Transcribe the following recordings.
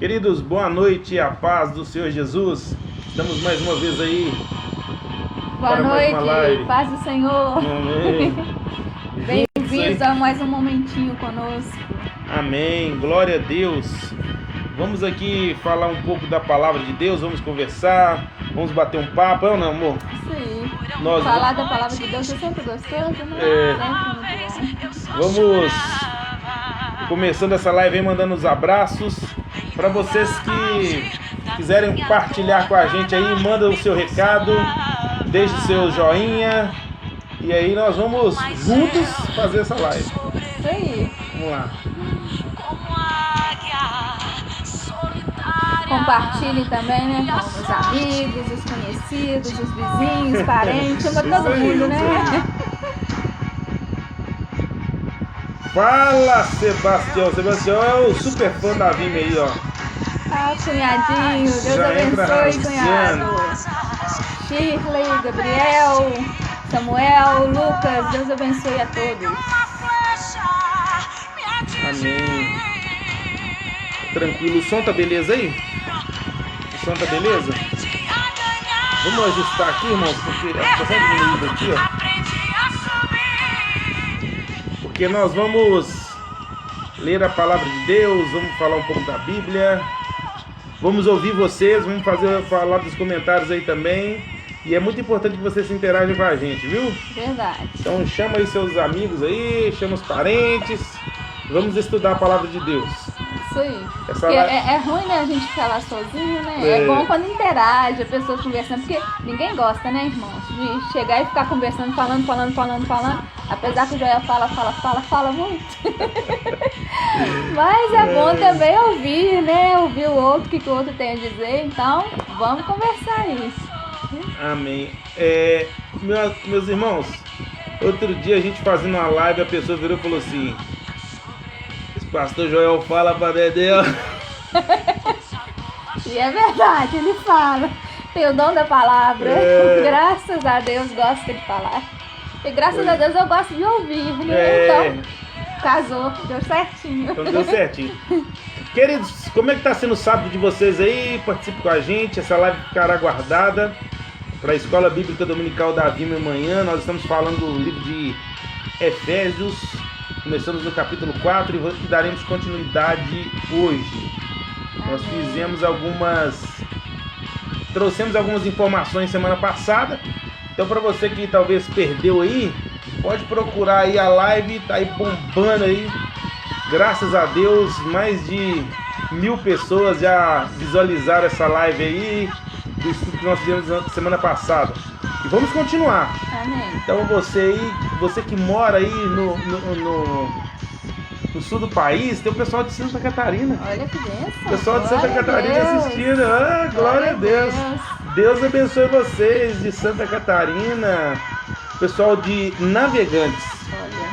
Queridos, boa noite e a paz do Senhor Jesus. Estamos mais uma vez aí. Boa noite, paz do Senhor. Amém. Bem-vindos a mais um momentinho conosco. Amém, glória a Deus. Vamos aqui falar um pouco da palavra de Deus, vamos conversar, vamos bater um papo, é ou não, amor? Sim. Nós... Falar da palavra de Deus é sempre gostoso, né? Vamos começando essa live aí, mandando os abraços. Para vocês que quiserem partilhar com a gente aí, manda o seu recado, deixe o seu joinha. E aí nós vamos juntos fazer essa live. Isso aí. Vamos lá. Compartilhe também, né? Com os amigos, os conhecidos, os vizinhos, parentes, chama todo mundo, né? Fala, Sebastião. Sebastião é o super fã da Vime aí, ó. Ah, cunhadinho. Deus Já abençoe, cunhado. Shirley, Gabriel, Samuel, Lucas, Deus abençoe a todos. Amém. Tranquilo. O som tá beleza aí? O som tá beleza? Vamos ajustar aqui, irmãos, porque consegue diminuir daqui, ó. Porque nós vamos ler a palavra de Deus, vamos falar um pouco da Bíblia, vamos ouvir vocês, vamos falar dos comentários aí também. E é muito importante que vocês se interajam com a gente, viu? Verdade. Então chama aí seus amigos aí, chama os parentes, vamos estudar a palavra de Deus. Isso aí. Porque é ruim, né, a gente falar sozinho, né? É bom quando interage, a pessoa conversando, porque ninguém gosta, né, irmãos? De chegar e ficar conversando, falando. Apesar que o Joel fala muito. Mas é bom também ouvir, né? Ouvir o outro, o que o outro tem a dizer. Então, vamos conversar isso. Amém. Meus irmãos, outro dia a gente fazendo uma live, a pessoa virou e falou assim: Pastor Joel fala pra Dedéu. E é verdade, ele fala. Tem o dom da palavra. Graças a Deus gosta de falar. E graças a Deus eu gosto de ouvir, né? Então, casou, deu certinho. Então deu certinho. Queridos, como é que tá sendo o sábado de vocês aí? Participe com a gente, essa live ficará guardada para a Escola Bíblica Dominical da Vime amanhã. Nós estamos falando do livro de Efésios. Começamos no capítulo 4 e daremos continuidade hoje. Nós trouxemos algumas informações semana passada. Então, para você que talvez perdeu aí, pode procurar aí a live, tá aí bombando aí. Graças a Deus, mais de 1000 pessoas já visualizaram essa live aí do estudo que nós fizemos semana passada. E vamos continuar. Amém. Então você que mora aí no sul do país, tem o pessoal de Santa Catarina. Olha que bênção. O pessoal de Santa Catarina Deus. assistindo. Glória a Deus. Deus abençoe vocês de Santa Catarina. Pessoal de Navegantes. Olha.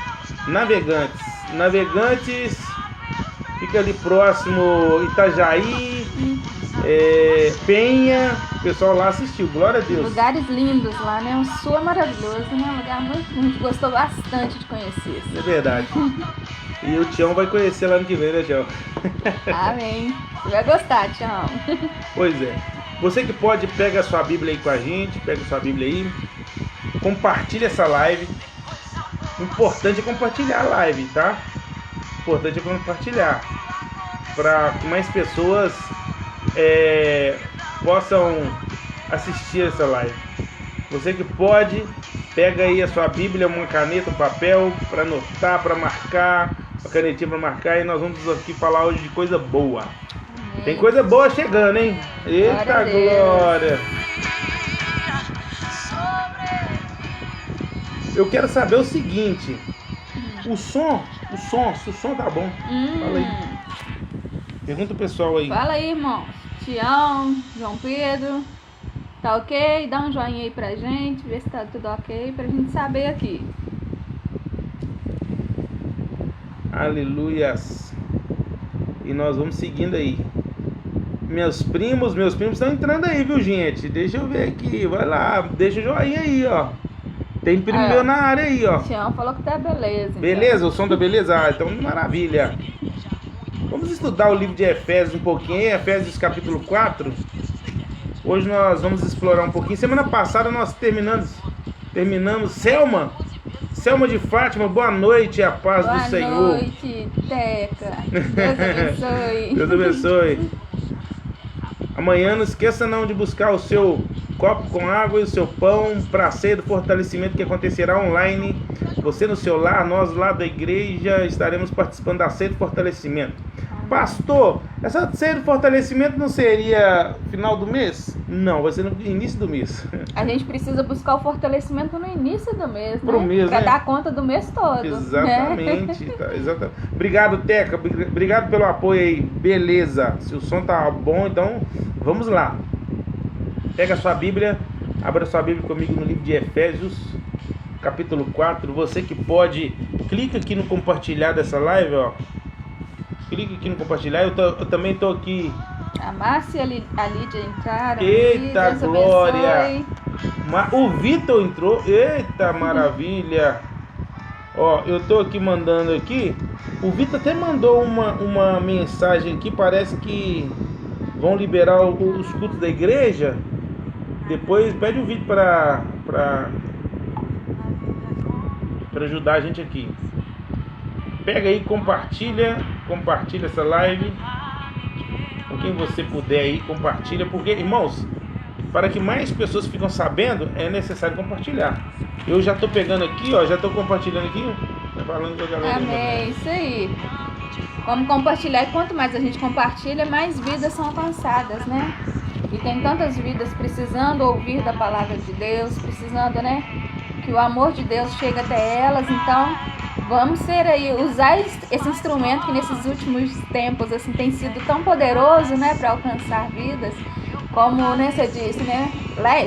Navegantes. Fica ali próximo Itajaí. Penha, o pessoal lá assistiu, glória a Deus. Lugares lindos lá, né? O sul é maravilhoso, né? Um lugar muito gostou bastante de conhecer. É verdade. E o Tião vai conhecer lá ano que vem, né, Tião? Amém. Você vai gostar, Tião. Pois é. Você que pode, pega a sua Bíblia aí com a gente, pega a sua Bíblia aí, compartilha essa live. Importante é compartilhar a live, tá? Importante é compartilhar, para que mais pessoas possam assistir essa live. Você que pode, pega aí a sua Bíblia, uma caneta, um papel para anotar, para marcar, uma canetinha para marcar, e nós vamos aqui falar hoje de coisa boa. Amém. Tem coisa boa chegando, hein? Eita glória! Eu quero saber o seguinte: se o som tá bom. Fala aí. Pergunta o pessoal aí. Fala aí, irmão. Tião, João Pedro, tá ok? Dá um joinha aí pra gente, ver se tá tudo ok, pra gente saber aqui. Aleluias. E nós vamos seguindo aí. Meus primos estão entrando aí, viu, gente? Deixa eu ver aqui, vai lá, deixa o joinha aí, ó. Tem primo meu na área aí, ó. Tião falou que tá beleza. Beleza? O som da beleza? Ah, então maravilha. Vamos estudar o livro de Efésios um pouquinho, Efésios capítulo 4. Hoje nós vamos explorar um pouquinho. Semana passada nós terminamos. Selma de Fátima, boa noite, a paz do Senhor. Boa noite, Teca. Deus abençoe. Deus abençoe. Amanhã não esqueça não de buscar o seu copo com água e o seu pão para a ceia do fortalecimento que acontecerá online. Você no seu lar, nós lá da igreja estaremos participando da ceia do fortalecimento. Pastor, essa ceia do fortalecimento não seria final do mês? Não, vai ser no início do mês. A gente precisa buscar o fortalecimento no início do mês, Pro mês, pra né? dar conta do mês todo. Exatamente, né? Tá, exatamente. Obrigado, Teca. Obrigado pelo apoio aí. Beleza. Se o som tá bom, então vamos lá. Pega a sua Bíblia, abra sua Bíblia comigo no livro de Efésios, capítulo 4. Você que pode, clica aqui no compartilhar dessa live, ó. Clique aqui no compartilhar. Eu também estou aqui. A Márcia e a Lídia entraram. Eita, Deus glória! abençoe. O Vitor entrou. Eita, maravilha! Ó, eu estou aqui mandando aqui. O Vitor até mandou uma mensagem aqui. Parece que vão liberar os cultos da igreja. Depois pede o Vitor para ajudar a gente aqui. Pega aí, compartilha essa live com quem você puder aí, compartilha, porque, irmãos, para que mais pessoas fiquem sabendo, é necessário compartilhar. Eu já estou pegando aqui, ó, já estou compartilhando aqui, falando com a galera. Amém, isso aí. Vamos compartilhar, e quanto mais a gente compartilha, mais vidas são alcançadas, né? E tem tantas vidas precisando ouvir da palavra de Deus, precisando, né, que o amor de Deus chegue até elas. Então vamos usar esse instrumento que nesses últimos tempos assim tem sido tão poderoso, né, para alcançar vidas, como, né, você disse, né,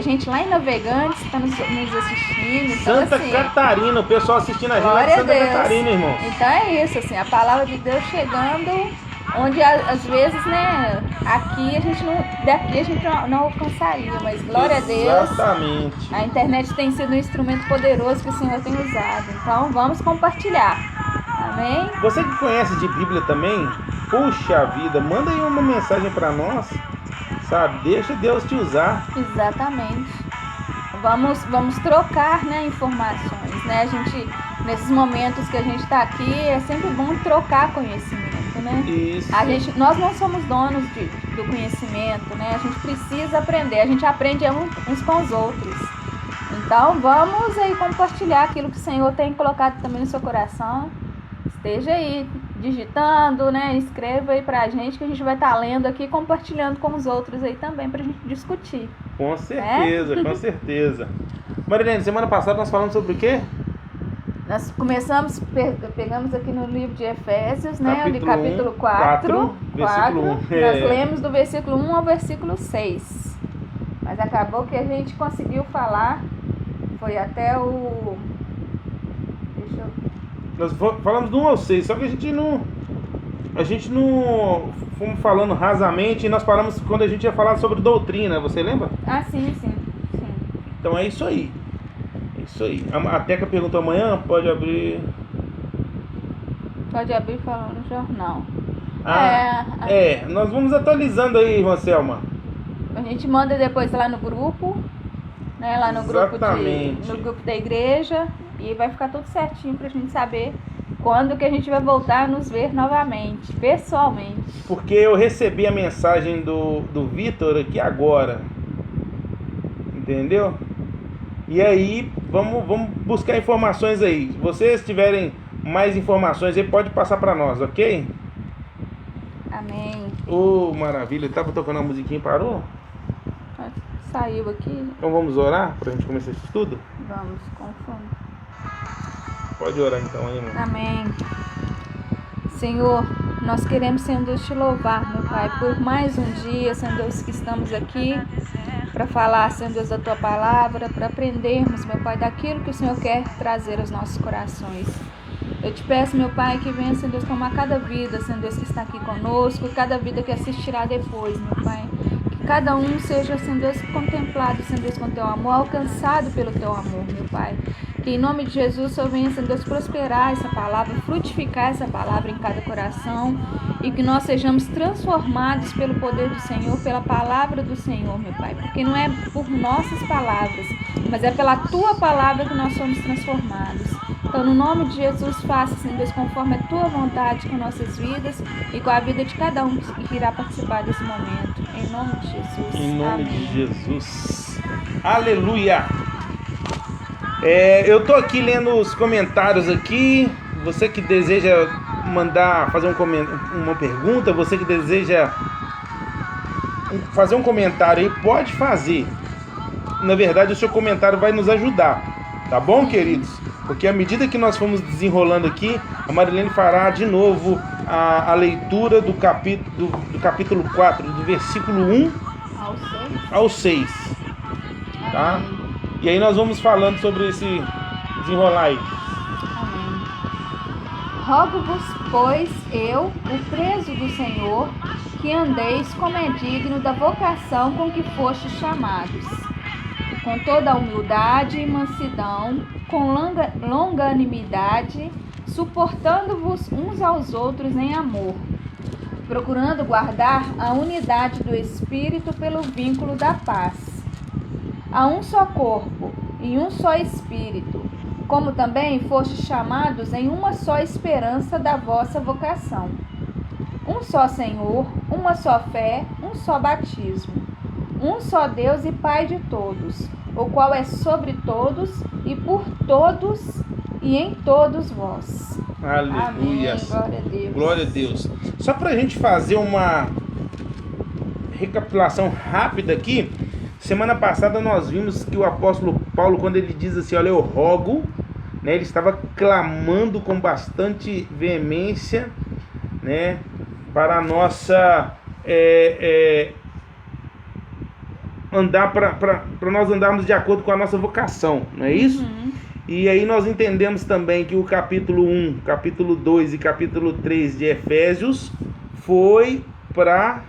gente lá em Navegantes está nos assistindo. Então, Santa assim, Catarina, o pessoal assistindo a gente lá de Santa Catarina, irmão. Então é isso, assim, a palavra de Deus chegando onde às vezes, né, daqui a gente não alcançaria, mas glória a Deus. Exatamente. A internet tem sido um instrumento poderoso que o Senhor tem usado. Então vamos compartilhar. Amém? Você que conhece de Bíblia também, puxa vida, manda aí uma mensagem para nós, sabe? Deixa Deus te usar. Exatamente. Vamos trocar, né, informações, né? A gente, nesses momentos que a gente está aqui, é sempre bom trocar conhecimento, né? Isso. Nós não somos donos do conhecimento, né? A gente precisa aprender, a gente aprende uns com os outros. Então vamos aí compartilhar aquilo que o Senhor tem colocado também no seu coração. Esteja aí digitando, né? Escreva aí pra gente que a gente vai estar lendo aqui, compartilhando com os outros aí também pra gente discutir. Com certeza, com certeza. Marilene, semana passada nós falamos sobre o quê? Nós pegamos aqui no livro de Efésios, né? Capítulo 4, versículo 1. Nós lemos do versículo 1 ao versículo 6. Mas acabou que a gente conseguiu falar, foi até o... Nós falamos do 1 ao 6, só que a gente não fomos falando rasamente, e nós falamos quando a gente ia falar sobre doutrina, você lembra? Ah, sim. Então é isso aí. A Teca perguntou amanhã, pode abrir falando no jornal. Nós vamos atualizando aí, irmã Selma. A gente manda depois lá no grupo, né? Lá no grupo da igreja, e vai ficar tudo certinho pra gente saber quando que a gente vai voltar a nos ver novamente, pessoalmente. Porque eu recebi a mensagem do Vitor aqui agora. Entendeu? E aí, vamos buscar informações aí. Se vocês tiverem mais informações aí, pode passar para nós, ok? Amém. Maravilha. Tava tocando uma musiquinha e parou? Saiu aqui. Então vamos orar pra gente começar esse estudo? Vamos, com fome. Pode orar então aí, irmão. Amém. Senhor, nós queremos, Senhor Deus, te louvar, meu Pai, por mais um dia, Senhor Deus, que estamos aqui para falar, Senhor Deus, da Tua Palavra, para aprendermos, meu Pai, daquilo que o Senhor quer trazer aos nossos corações. Eu te peço, meu Pai, que venha, Senhor Deus, tomar cada vida, Senhor Deus, que está aqui conosco, cada vida que assistirá depois, meu Pai. Que cada um seja, Senhor Deus, contemplado, Senhor Deus, com Teu amor, alcançado pelo Teu amor, meu Pai. Que em nome de Jesus, o Senhor venha, Senhor Deus, prosperar essa palavra, frutificar essa palavra em cada coração e que nós sejamos transformados pelo poder do Senhor, pela palavra do Senhor, meu Pai. Porque não é por nossas palavras, mas é pela Tua palavra que nós somos transformados. Então, no nome de Jesus, faça, Senhor Deus, conforme a Tua vontade com nossas vidas e com a vida de cada um que irá participar desse momento. Em nome de Jesus. Em nome Amém. de Jesus. Aleluia. Eu tô aqui lendo os comentários aqui. Você que deseja fazer uma pergunta, você que deseja fazer um comentário aí, pode fazer. Na verdade, o seu comentário vai nos ajudar, tá bom, queridos? Porque à medida que nós formos desenrolando aqui, a Marilene fará de novo a leitura do capítulo 4, do versículo 1 ao 6. Tá? E aí nós vamos falando sobre esse desenrolar aí. Amém. Rogo-vos, pois, eu, o preso do Senhor, que andeis como é digno da vocação com que fostes chamados, com toda a humildade e mansidão, com longanimidade, suportando-vos uns aos outros em amor, procurando guardar a unidade do Espírito pelo vínculo da paz. Há um só corpo e um só Espírito, como também fostes chamados em uma só esperança da vossa vocação. Um só Senhor, uma só fé, um só batismo. Um só Deus e Pai de todos, o qual é sobre todos e por todos e em todos vós. Aleluia. Amém. Glória a Deus. Glória a Deus. Só para a gente fazer uma recapitulação rápida aqui, semana passada nós vimos que o apóstolo Paulo, quando ele diz assim, olha, eu rogo, né, ele estava clamando com bastante veemência, né, para a nossa para nós andarmos de acordo com a nossa vocação, não é isso? Uhum. E aí nós entendemos também que o capítulo 1, capítulo 2 e capítulo 3 de Efésios foi para...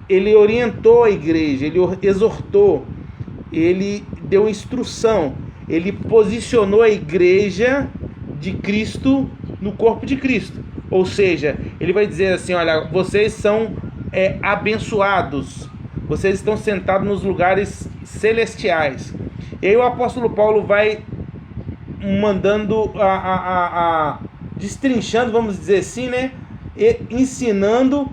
ele orientou a igreja, ele exortou, ele deu instrução, ele posicionou a igreja de Cristo no corpo de Cristo. Ou seja, ele vai dizer assim, olha, vocês são abençoados, vocês estão sentados nos lugares celestiais. E aí o apóstolo Paulo vai mandando, destrinchando, vamos dizer assim, né? E ensinando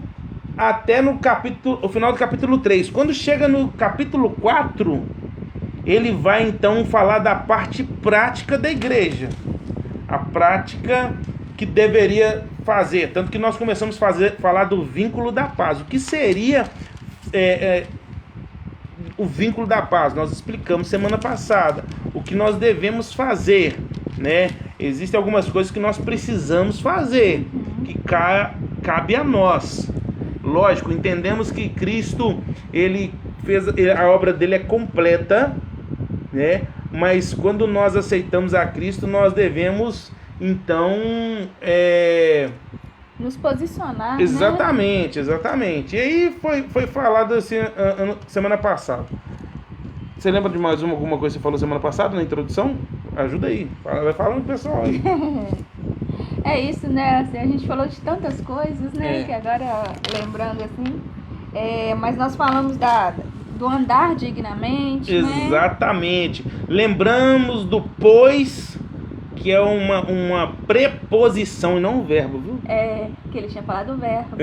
até o final do capítulo 3. Quando chega no capítulo 4, ele vai então falar da parte prática da igreja. A prática que deveria fazer. Tanto que nós começamos a falar do vínculo da paz. O que seria o vínculo da paz? Nós explicamos semana passada. O que nós devemos fazer, né? Existem algumas coisas que nós precisamos fazer, que cabe a nós. Lógico, entendemos que Cristo, a obra dele é completa, né? Mas quando nós aceitamos a Cristo, nós devemos, então, nos posicionar, exatamente, né? Exatamente. E aí foi falado assim, semana passada. Você lembra de mais alguma coisa que você falou semana passada na introdução? Ajuda aí, vai falando pro pessoal aí. É isso, né? Assim, a gente falou de tantas coisas, né? Que agora, lembrando assim, mas nós falamos do andar dignamente, exatamente, né? Lembramos do pois, que é uma preposição e não um verbo, viu? Que ele tinha falado o verbo.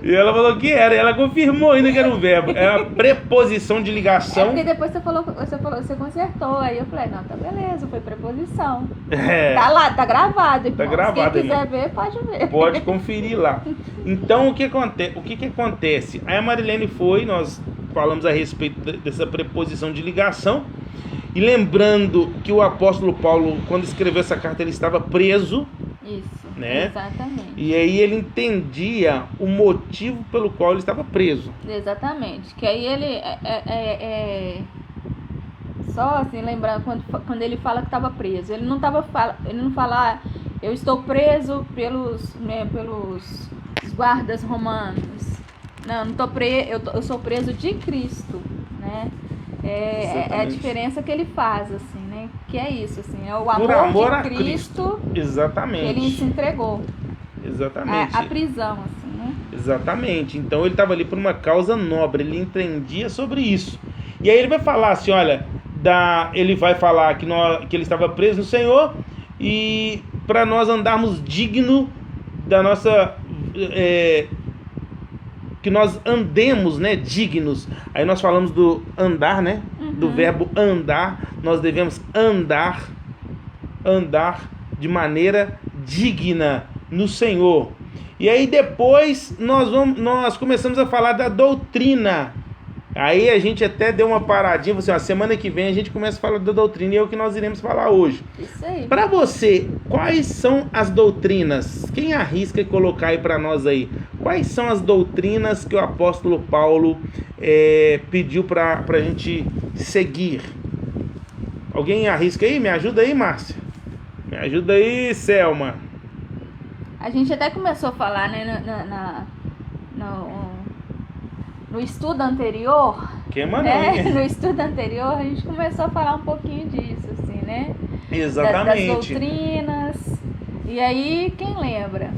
E ela falou que era, e ela confirmou ainda que era um verbo. É uma preposição de ligação. Porque depois você consertou. Aí eu falei, não, tá beleza, foi preposição. Tá lá, tá gravado. Tá gravado. Quem quiser ver, pode ver. Pode conferir lá. Então, o que acontece? Aí a Marilene nós falamos a respeito dessa preposição de ligação. E lembrando que o apóstolo Paulo, quando escreveu essa carta, ele estava preso. Isso, né? Exatamente. E aí ele entendia o motivo pelo qual ele estava preso. Exatamente. Que aí ele só assim, lembrando, quando ele fala que estava preso, ele não fala, eu estou preso pelos guardas romanos. Não estou preso, eu sou preso de Cristo, né? É a diferença que ele faz, assim, né? Que é isso, assim, é o amor, de Cristo. Exatamente. Que ele se entregou. Exatamente. A prisão, assim, né? Exatamente. Então ele estava ali por uma causa nobre, ele entendia sobre isso. E aí ele vai falar assim, olha, ele vai falar que ele estava preso no Senhor e para nós andarmos digno da nossa... que nós andemos, né, dignos. Aí nós falamos do andar, né? Do verbo andar. Nós devemos andar de maneira digna no Senhor. E aí depois nós começamos a falar da doutrina. Aí a gente até deu uma paradinha, assim, a semana que vem a gente começa a falar da doutrina e é o que nós iremos falar hoje. Isso aí. Para você, quais são as doutrinas? Quem arrisca colocar aí para nós aí? Quais são as doutrinas que o apóstolo Paulo pediu para a gente seguir? Alguém arrisca aí? Me ajuda aí, Márcia. Me ajuda aí, Selma. A gente até começou a falar, né, no estudo anterior. No estudo anterior a gente começou a falar um pouquinho disso, assim, né? Exatamente. Das doutrinas. E aí, quem lembra?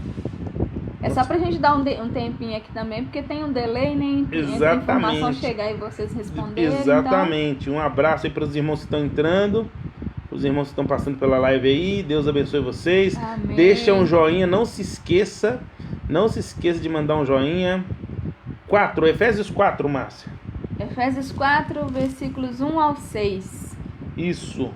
É só pra gente dar um tempinho aqui também, porque tem um delay, né? Entre a informação chegar e vocês responderem. Exatamente. Então... Um abraço aí para os irmãos que estão entrando. Os irmãos que estão passando pela live aí, Deus abençoe vocês. Amém. Deixa um joinha, não se esqueça de mandar um joinha. Efésios 4, Márcia. Efésios 4, versículos 1 ao 6. Isso.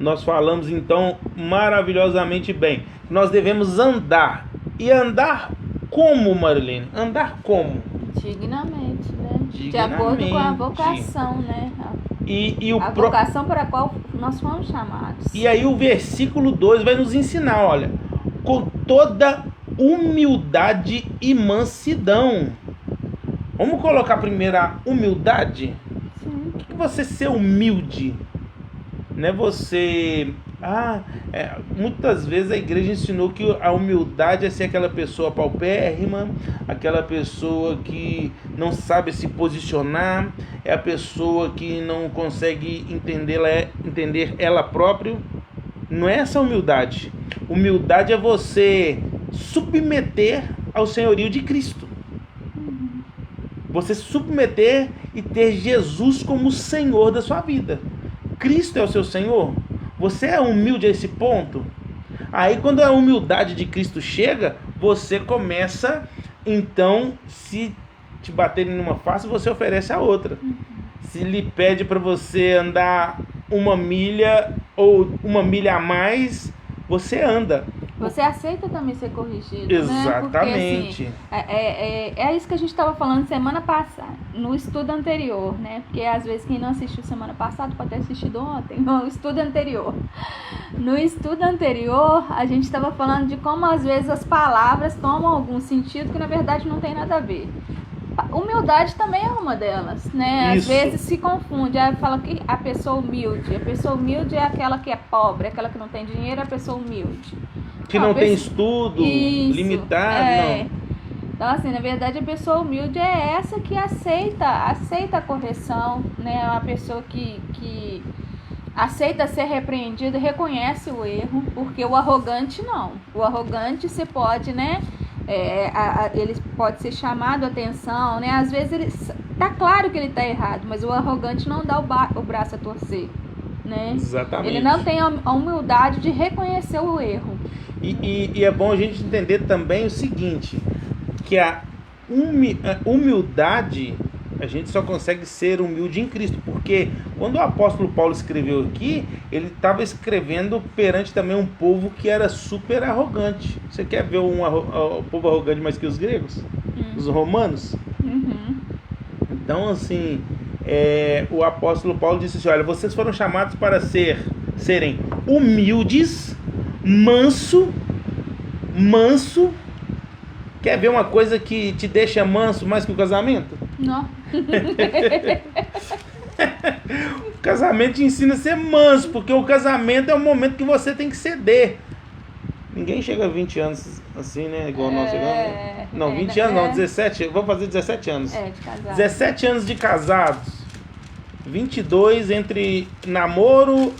Nós falamos então maravilhosamente bem. Nós devemos andar. E andar como, Marilene? Andar como? Dignamente, né? De acordo com a vocação, né? A vocação para a qual nós fomos chamados. E aí o versículo 2 vai nos ensinar, olha, com toda humildade e mansidão. Vamos colocar primeiro a humildade? Sim. O que você ser humilde? Não é você... muitas vezes a igreja ensinou que a humildade é ser aquela pessoa paupérrima, aquela pessoa que não sabe se posicionar, é a pessoa que não consegue entender ela própria. Não é essa humildade. Humildade é você submeter ao senhorio de Cristo. Você submeter e ter Jesus como Senhor da sua vida. Cristo é o seu Senhor. Você é humilde a esse ponto? Aí quando a humildade de Cristo chega, você começa, então, se te baterem numa face, você oferece a outra. Se lhe pede para você andar 1 milha ou 1 milha a mais, você anda. Você aceita também ser corrigido, exatamente, né? Porque, assim, é isso que a gente estava falando semana passada, no estudo anterior, né? Porque às vezes quem não assistiu semana passada pode ter assistido ontem, no estudo anterior. No estudo anterior, a gente estava falando de como às vezes as palavras tomam algum sentido que na verdade não tem nada a ver. Humildade também é uma delas, né? Às vezes se confunde, aí fala que a pessoa humilde é aquela que é pobre, aquela que não tem dinheiro, é a pessoa humilde. Que não tem estudo, limitado, não. Então, assim, na verdade, a pessoa humilde é essa que aceita a correção, né? Uma pessoa que aceita ser repreendida, reconhece o erro, porque o arrogante não. O arrogante você pode, né? Ele pode ser chamado a atenção, né? Às vezes tá claro que ele tá errado, mas o arrogante não dá o braço a torcer, né? Exatamente. Ele não tem a humildade de reconhecer o erro. E é bom a gente entender também o seguinte, que a humildade, a gente só consegue ser humilde em Cristo, porque quando o apóstolo Paulo escreveu aqui, ele estava escrevendo perante também um povo que era super arrogante. Você quer ver um povo arrogante mais que os gregos? Os romanos? Então, assim, o apóstolo Paulo disse assim, olha, vocês foram chamados para serem humildes, manso. Quer ver uma coisa que te deixa manso mais que o casamento? Não. O casamento te ensina a ser manso, porque o casamento é o momento que você tem que ceder. Ninguém chega a 20 anos assim, né? Igual nós chegamos. Não, 20 anos não, 17. Eu vou fazer 17 anos. De casado. 17 anos de casados. 22 entre namoro,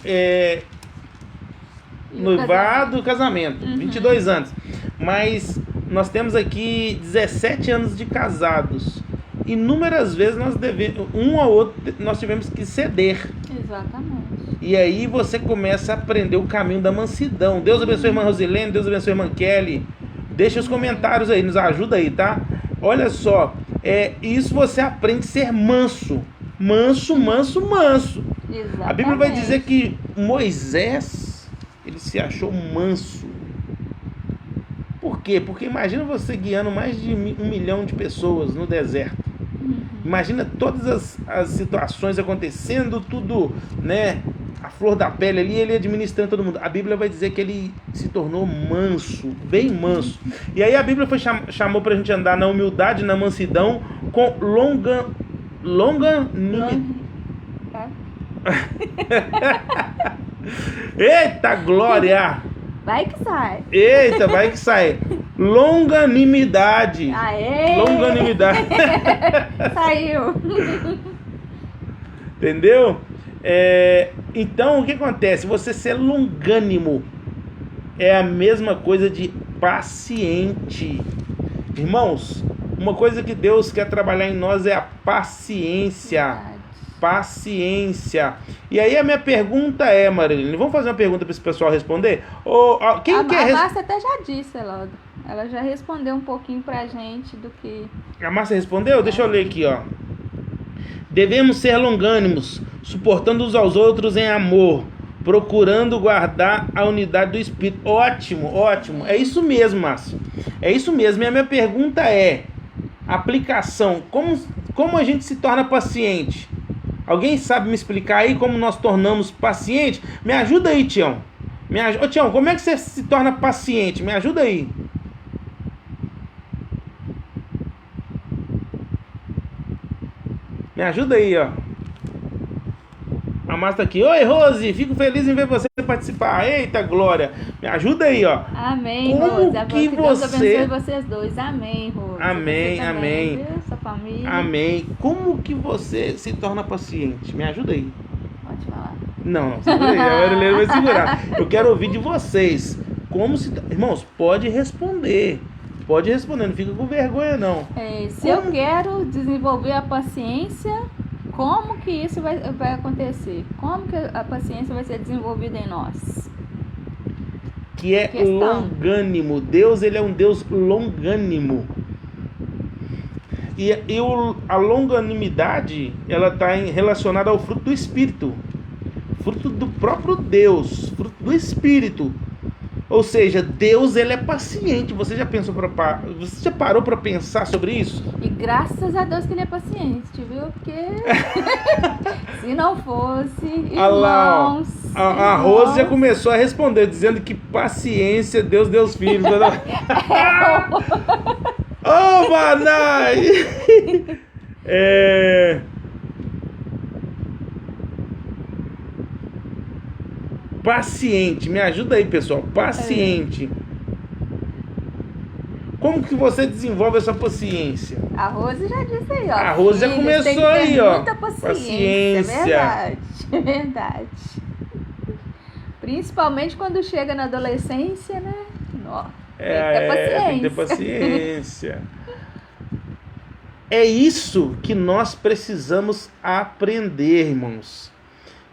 noivado e casamento. 22 anos. Mas nós temos aqui 17 anos de casados. Inúmeras vezes um ao outro nós tivemos que ceder. Exatamente. E aí você começa a aprender o caminho da mansidão. Deus abençoe a irmã Rosilene, Deus abençoe a irmã Kelly. Deixa os comentários aí, nos ajuda aí, tá? Olha só, isso você aprende a ser manso. Manso. Exatamente. A Bíblia vai dizer que Moisés, ele se achou manso. Por quê? Porque imagina você guiando mais de 1 milhão de pessoas no deserto. Imagina todas as situações acontecendo, tudo, né? A flor da pele ali, ele administrando todo mundo. A Bíblia vai dizer que ele se tornou manso, bem manso. E aí a Bíblia chamou pra gente andar na humildade, na mansidão, com longanimidade. Eita glória! Vai que sai. Eita, vai que sai. Longanimidade. Aê! Longanimidade. Saiu. Entendeu? Então, o que acontece? Você ser longânimo é a mesma coisa de paciente. Irmãos, uma coisa que Deus quer trabalhar em nós é a paciência. Verdade. Paciência. E aí a minha pergunta é, Marilene, vamos fazer uma pergunta para esse pessoal responder? A Márcia até já disse, ela já respondeu um pouquinho pra gente do que... A Márcia respondeu? Deixa eu ler aqui, ó. Devemos ser longânimos, suportando uns aos outros em amor, procurando guardar a unidade do Espírito. Ótimo, ótimo. É isso mesmo, Márcio. É isso mesmo. E a minha pergunta é, aplicação, como a gente se torna paciente? Alguém sabe me explicar aí como nós tornamos paciente? Me ajuda aí, Tião. Ô, Tião, como é que você se torna paciente? Me ajuda aí. Me ajuda aí, ó. A Márcia tá aqui. Oi, Rose, fico feliz em ver você participar. Eita, glória. Me ajuda aí, ó. Amém, Como Rose. que Deus você... abençoe vocês dois. Amém, Rose. Amém, também, amém. Viu? Sua família. Amém. Como que você se torna paciente? Me ajuda aí. Pode falar. Não, segura aí. A Marilene vai segurar. Eu quero ouvir de vocês. Irmãos, pode responder. Pode responder, não fica com vergonha, não. Se eu quero desenvolver a paciência, como que isso vai acontecer? Como que a paciência vai ser desenvolvida em nós? Que é longânimo. Deus, ele é um Deus longânimo. E a longanimidade, ela está relacionada ao fruto do Espírito. Fruto do próprio Deus. Fruto do Espírito. Ou seja, Deus, ele é paciente. Você já parou para pensar sobre isso? E graças a Deus que ele é paciente, viu? Porque se não fosse, irmãos... A Rose já começou a responder, dizendo que paciência, Deus deu os filhos. Ô, Manai! Paciente, me ajuda aí, pessoal. Paciente. Como que você desenvolve essa paciência? A Rose já disse aí, ó. A Rose já começou aí, ó. Muita paciência. Verdade. Principalmente quando chega na adolescência, né? Tem que ter paciência. É isso que nós precisamos aprender, irmãos.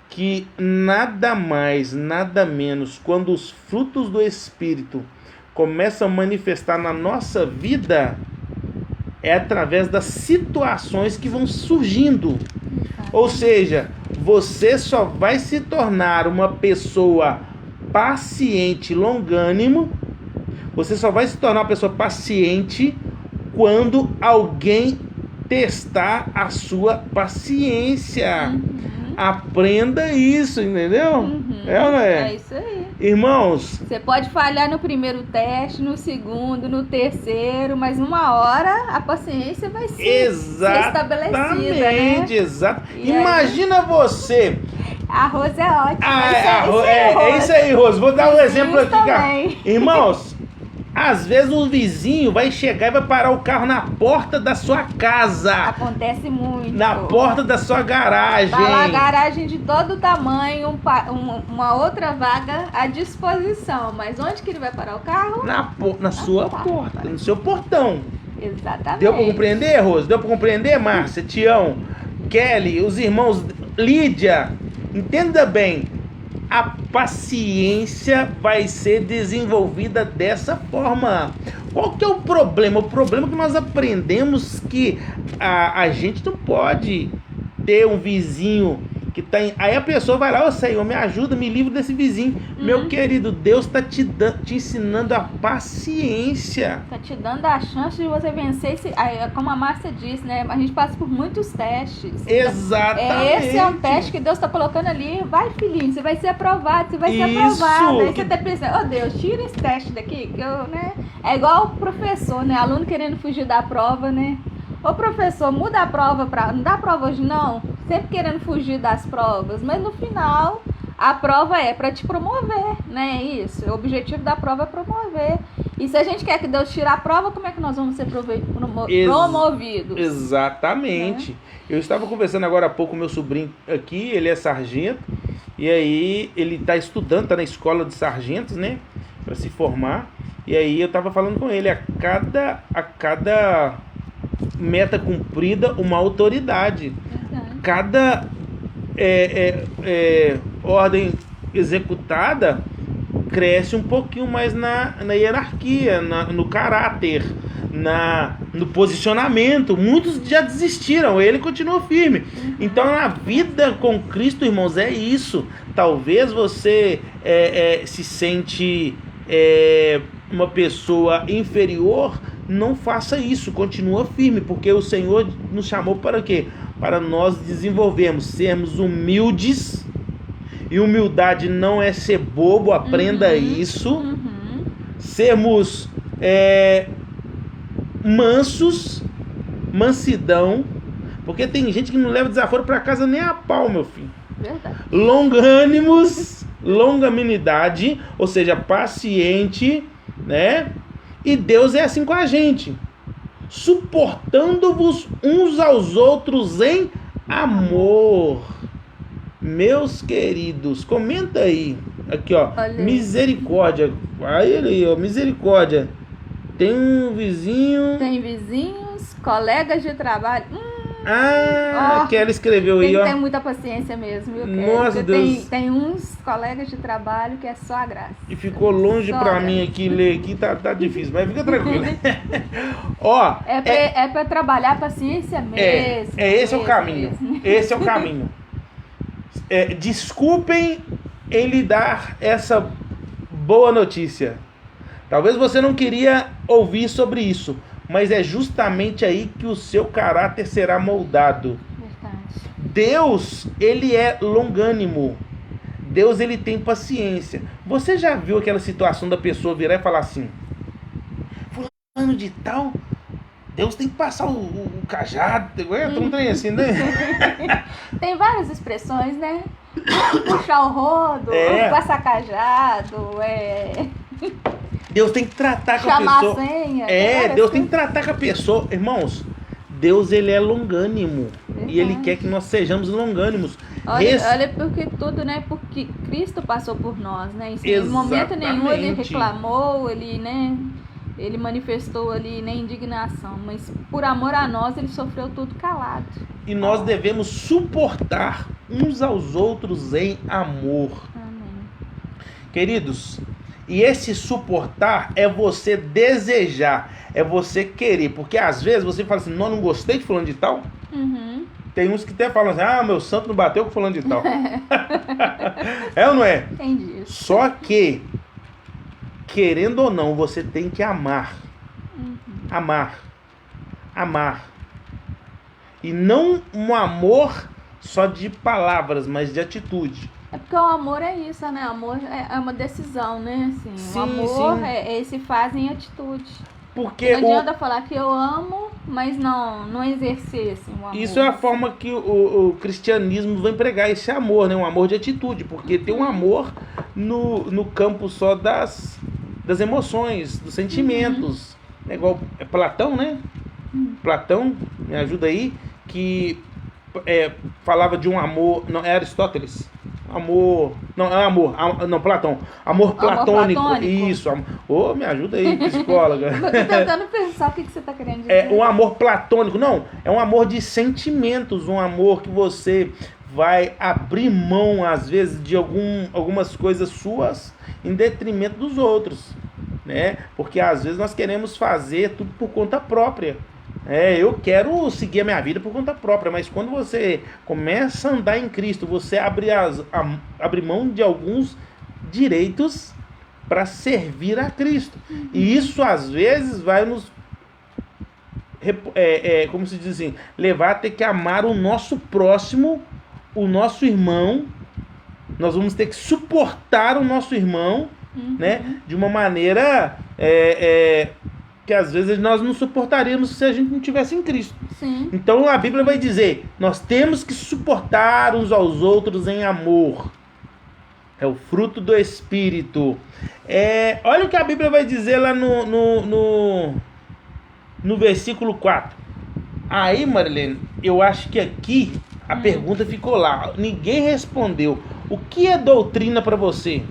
Que nada mais, nada menos, quando os frutos do Espírito começam a manifestar na nossa vida, é através das situações que vão surgindo. Ou seja, você só vai se tornar uma pessoa paciente, longânimo, você só vai se tornar uma pessoa paciente quando alguém testar a sua paciência. Aprenda isso, entendeu? É ou não é? É isso aí. Irmãos... Você pode falhar no primeiro teste, no segundo, no terceiro, mas uma hora a paciência vai ser estabelecida, né? Exato. Imagina você... A Rose é ótima. É isso aí, Rose. Vou dar um exemplo aqui. Irmãos, a Às vezes o vizinho vai chegar e vai parar o carro na porta da sua casa. Acontece muito. Na porta da sua garagem. Tá lá a garagem de todo tamanho, uma outra vaga à disposição. Mas onde que ele vai parar o carro? Na sua porta, no seu portão. Exatamente. Deu pra compreender, Rose? Deu pra compreender, Márcia, Tião, Kelly, os irmãos, Lídia? Entenda bem. A paciência vai ser desenvolvida dessa forma. Qual que é o problema? O problema é que nós aprendemos que a gente não pode ter um vizinho que tá em... Aí a pessoa vai lá, ô Senhor, me ajuda, me livra desse vizinho. Meu querido, Deus está te ensinando a paciência. Está te dando a chance de você vencer esse... Como a Márcia disse, né? A gente passa por muitos testes. Exatamente. Esse é um teste que Deus está colocando ali. Vai, filhinho, você vai ser aprovado, você vai ser aprovado. Aí você até pensa, Deus, tira esse teste daqui, que eu, né? É igual o professor, né? Aluno querendo fugir da prova, né? Ô professor, muda a prova não dá prova hoje não? Sempre querendo fugir das provas, mas no final a prova é para te promover, né? Isso, o objetivo da prova é promover. E se a gente quer que Deus tire a prova, como é que nós vamos ser promovidos? Exatamente. Eu estava conversando agora há pouco com meu sobrinho aqui, ele é sargento, e aí ele está estudando, está na escola de sargentos, né? Para se formar. E aí eu estava falando com ele, a cada meta cumprida, uma autoridade. Cada ordem executada cresce um pouquinho mais na hierarquia, no caráter, no posicionamento. Muitos já desistiram, ele continua firme. Então a vida com Cristo, irmãos, é isso. Talvez você se sente uma pessoa inferior, não faça isso, continua firme, porque o Senhor nos chamou para quê? Para nós desenvolvermos, sermos humildes, e humildade não é ser bobo, aprenda isso, sermos mansos, mansidão, porque tem gente que não leva desaforo para casa nem a pau, meu filho. Verdade. Longânimos, longanimidade, ou seja, paciente, né? E Deus é assim com a gente, suportando-vos uns aos outros em amor. Meus queridos, comenta aí. Aqui, ó. Olha. Misericórdia. Aí ele, ó, misericórdia. Tem um vizinho. Tem vizinhos, colegas de trabalho. Que ela escreveu aí, ó. Tem muita paciência mesmo, viu? Nossa, Deus. Tem uns colegas de trabalho que é só a graça. E ficou longe pra mim aqui, ler aqui, tá difícil, mas fica tranquilo. Ó. É pra trabalhar a paciência mesmo. Esse é o caminho. Esse é o caminho. Desculpem em lhe dar essa boa notícia. Talvez você não queria ouvir sobre isso, mas é justamente aí que o seu caráter será moldado. Verdade. Deus, ele é longânimo. Deus, ele tem paciência. Você já viu aquela situação da pessoa virar e falar assim: fulano de tal, Deus tem que passar o cajado. Um trem assim, né? Tem várias expressões, né? Puxar o rodo, passar cajado, Deus tem que tratar com a pessoa. Chamar a senha. Deus tem que tratar com a pessoa. Irmãos, Deus, ele é longânimo. Verdade. E ele quer que nós sejamos longânimos. Olha porque tudo, né? Porque Cristo passou por nós, né? Em momento nenhum ele reclamou, ele, né? Ele manifestou ali, né, indignação. Mas por amor a nós, ele sofreu tudo calado. E nós devemos suportar uns aos outros em amor. Amém. Queridos, e esse suportar é você desejar, é você querer. Porque às vezes você fala assim: não gostei de fulano de tal. Tem uns que até falam assim: meu santo não bateu com fulano de tal. É ou não é? Entendi. Só que, querendo ou não, você tem que amar. Amar. E não um amor só de palavras, mas de atitude. É porque o amor é isso, né? O amor é uma decisão, né? Assim, sim, o amor é esse faz em atitude. Porque não adianta falar que eu amo, mas não exercer assim, o amor. Isso é a forma que o cristianismo vai pregar, esse amor, né? Um amor de atitude. Porque tem um amor no campo só das das emoções, dos sentimentos. É igual Platão, né? Platão, me ajuda aí, que falava de um amor, não, é Aristóteles. Platão. Amor platônico. Isso. Me ajuda aí, psicóloga. Eu tô tentando pensar o que você tá querendo dizer. É um amor platônico. Não, é um amor de sentimentos, um amor que você vai abrir mão, às vezes, de algumas coisas suas em detrimento dos outros, né? Porque às vezes nós queremos fazer tudo por conta própria. Eu quero seguir a minha vida por conta própria, mas quando você começa a andar em Cristo, você abre mão de alguns direitos para servir a Cristo. E isso às vezes vai nos, como se diz assim, levar a ter que amar o nosso próximo, o nosso irmão. Nós vamos ter que suportar o nosso irmão, né, de uma maneira que às vezes nós não suportaríamos se a gente não tivesse em Cristo. Sim. Então a Bíblia vai dizer, nós temos que suportar uns aos outros em amor. É o fruto do Espírito. Olha o que a Bíblia vai dizer lá no versículo 4. Aí, Marilene, eu acho que aqui a pergunta ficou lá. Ninguém respondeu. O que é doutrina para você?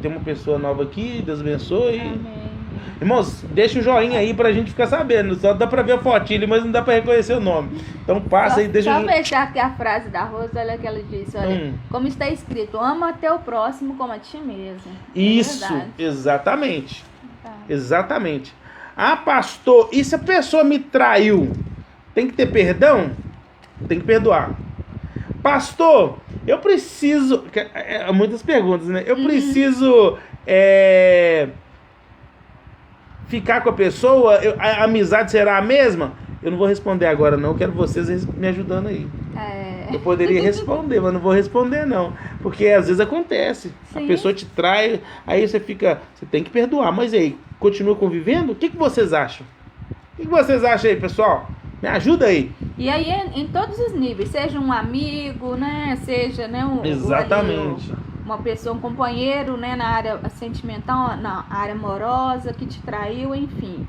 Tem uma pessoa nova aqui, Deus abençoe. Amém. Irmãos, deixa o joinha aí pra gente ficar sabendo. Só dá pra ver a fotinha, mas não dá pra reconhecer o nome. Então passa aí, deixa Só fechar aqui a frase da Rosa, olha que ela disse, olha, como está escrito, ama teu próximo como a ti mesmo. Isso, exatamente. Tá. Exatamente. Ah, pastor, e se a pessoa me traiu? Tem que ter perdão? Tem que perdoar. Pastor, eu preciso... Muitas perguntas, né? Eu preciso... ficar com a pessoa, a amizade será a mesma? Eu não vou responder agora não, eu quero vocês me ajudando aí. Eu poderia responder, mas não vou responder não, porque às vezes acontece. Sim. A pessoa te trai, aí você tem que perdoar, mas aí, continua convivendo? O que vocês acham? O que vocês acham aí, pessoal? Me ajuda aí. E aí em todos os níveis, seja um amigo, né, seja, né, exatamente. Uma pessoa, um companheiro, né, na área sentimental, na área amorosa, que te traiu, enfim.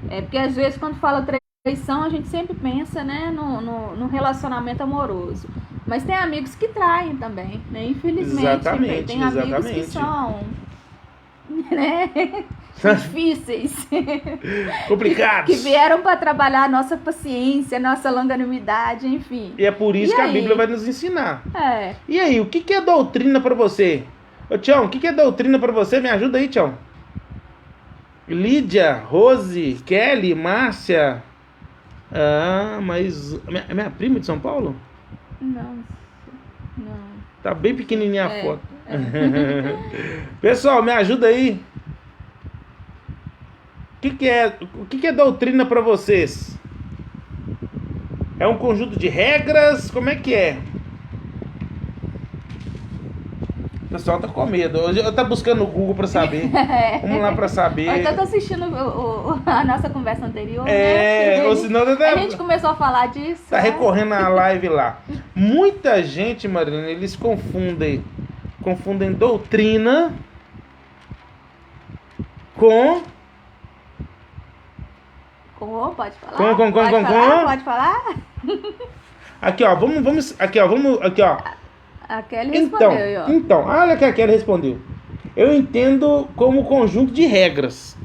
Porque às vezes quando fala traição, a gente sempre pensa, né, no relacionamento amoroso. Mas tem amigos que traem também, né, infelizmente. Exatamente, tem amigos que são, né, difíceis. Complicados. Que vieram para trabalhar a nossa paciência, a nossa longanimidade, enfim. E é por isso que a Bíblia vai nos ensinar. E aí, o que é doutrina para você? Ô Tião, o que é doutrina para você? Me ajuda aí, Tião. Lídia, Rose, Kelly, Márcia. Mas... minha prima de São Paulo? Não. Tá bem pequenininha a foto. Pessoal, me ajuda aí. O que é doutrina para vocês? É um conjunto de regras? Como é que é? O pessoal tá com medo. Eu tá buscando no Google para saber. Vamos lá para saber. Eu tô assistindo a nossa conversa anterior. Ou senão a gente começou a falar disso. Tá recorrendo à live lá. Muita gente, Marina, eles confundem doutrina com... Pode falar? Pode falar? Aqui, ó, vamos, aqui, ó. A Kelly respondeu, ó. Então, olha que a Kelly respondeu. Eu entendo como conjunto de regras.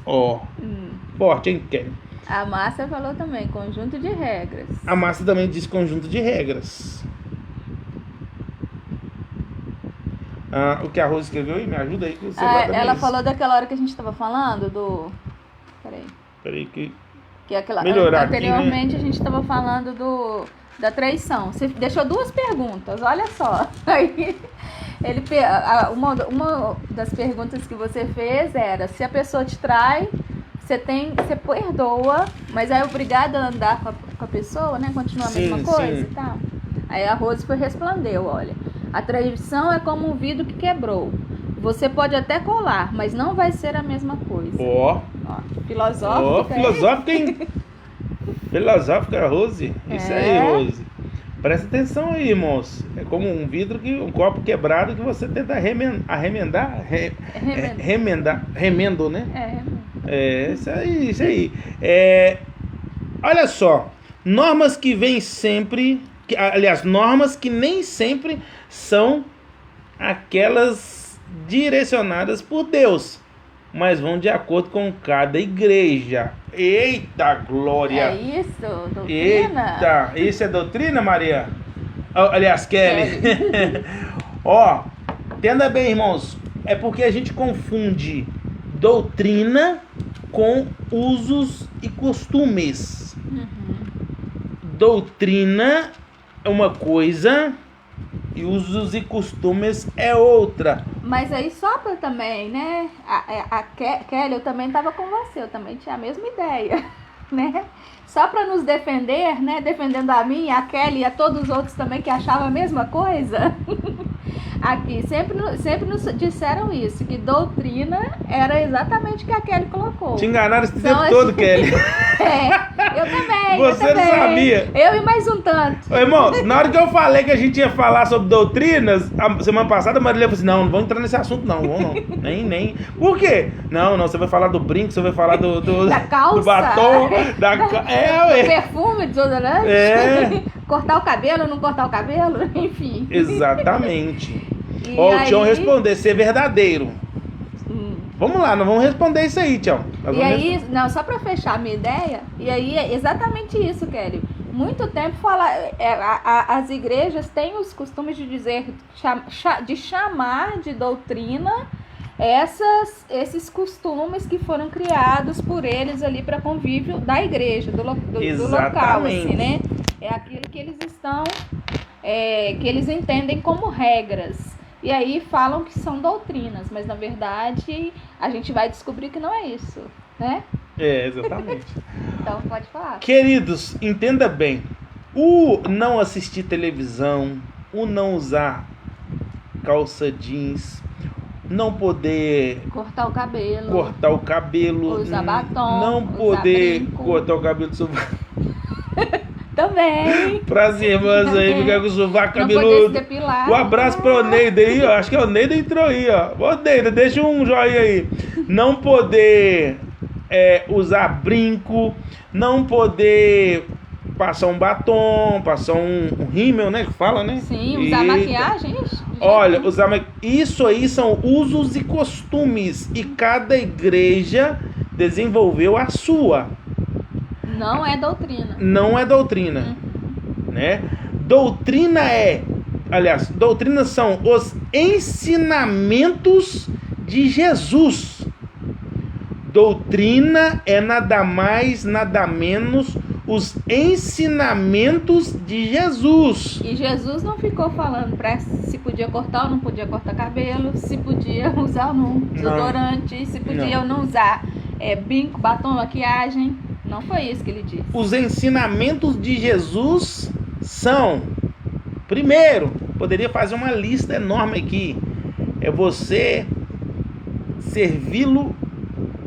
Forte, hein, Kelly? A Márcia falou também, conjunto de regras. A Márcia também disse conjunto de regras. O que a Rose escreveu aí? Me ajuda aí. Que você ela falou daquela hora que a gente tava falando do... Peraí que anteriormente, aqui, né? A gente estava falando da traição. Você deixou duas perguntas, olha só. Aí, uma das perguntas que você fez era: se a pessoa te trai, você perdoa, mas é obrigado a andar com a pessoa, né? Continuar a mesma coisa e tal. Aí a Rose respondeu: olha, a traição é como um vidro que quebrou. Você pode até colar, mas não vai ser a mesma coisa. Filosófica, hein? Filosófica, Rose. Isso aí, Rose. Presta atenção aí, irmãos. É como um copo quebrado que você tenta remendar, remendo, né? Isso aí. Olha só, normas que vêm sempre, normas que nem sempre são aquelas direcionadas por Deus, mas vão de acordo com cada igreja. Eita glória! É isso, doutrina? Eita, isso é doutrina, Maria? Aliás, Kelly. Ó, entenda bem, irmãos, é porque a gente confunde doutrina com usos e costumes. Doutrina é uma coisa e usos e costumes é outra. Mas aí sopra também, né? A Kelly, eu também estava com você, eu também tinha a mesma ideia, né? Só para nos defender, né? Defendendo a mim, a Kelly e a todos os outros também que achavam a mesma coisa. Aqui sempre nos disseram isso, que doutrina era exatamente o que a Kelly colocou. Te enganaram esse tempo todo, Kelly. Eu também. Você não sabia. Eu e mais um tanto. Ô, irmão, na hora que eu falei que a gente ia falar sobre doutrinas, a semana passada a Marília falou assim, não vamos entrar nesse assunto não, vamos não. Nem. Por quê? Não, você vai falar do brinco, você vai falar do da calça, do batom, do perfume, desodorante. Cortar o cabelo, não cortar o cabelo, enfim. Exatamente. Ó, o Tião responder, ser verdadeiro. Vamos lá, nós vamos responder isso aí, Tião. E aí, só para fechar a minha ideia, e aí é exatamente isso, Kelly. Muito tempo as igrejas têm os costumes de dizer, de chamar de doutrina esses costumes que foram criados por eles ali para convívio da igreja, do local, assim, né? É aquilo que eles estão, que eles entendem como regras. E aí falam que são doutrinas, mas na verdade a gente vai descobrir que não é isso, né? Exatamente. Então pode falar. Queridos, entenda bem. O não assistir televisão, o não usar calça jeans, não poder cortar o cabelo, usar batom, não poder brinco. cortar o cabelo do sovaco. Também. Pras irmãs aí, ficar com o sovaco cabeludo. Não poder se depilar. Um abraço pro Neida aí, ó. Acho que é o Neida entrou aí, ó. Ô Neida, deixa um joinha aí. Não poder usar brinco, não poder passar um batom, passar um rímel, né? Que fala, né? Sim, usar maquiagem. Olha, isso aí são usos e costumes. E cada igreja desenvolveu a sua. Não é doutrina. Não é doutrina. Né? Doutrina são os ensinamentos de Jesus. Doutrina é nada mais, nada menos os ensinamentos de Jesus. E Jesus não ficou falando se podia cortar ou não podia cortar cabelo, se podia usar ou não desodorante, se podia ou não usar brinco, batom, maquiagem. Não foi isso que ele disse. Os ensinamentos de Jesus são, primeiro, poderia fazer uma lista enorme aqui, é você servi-lo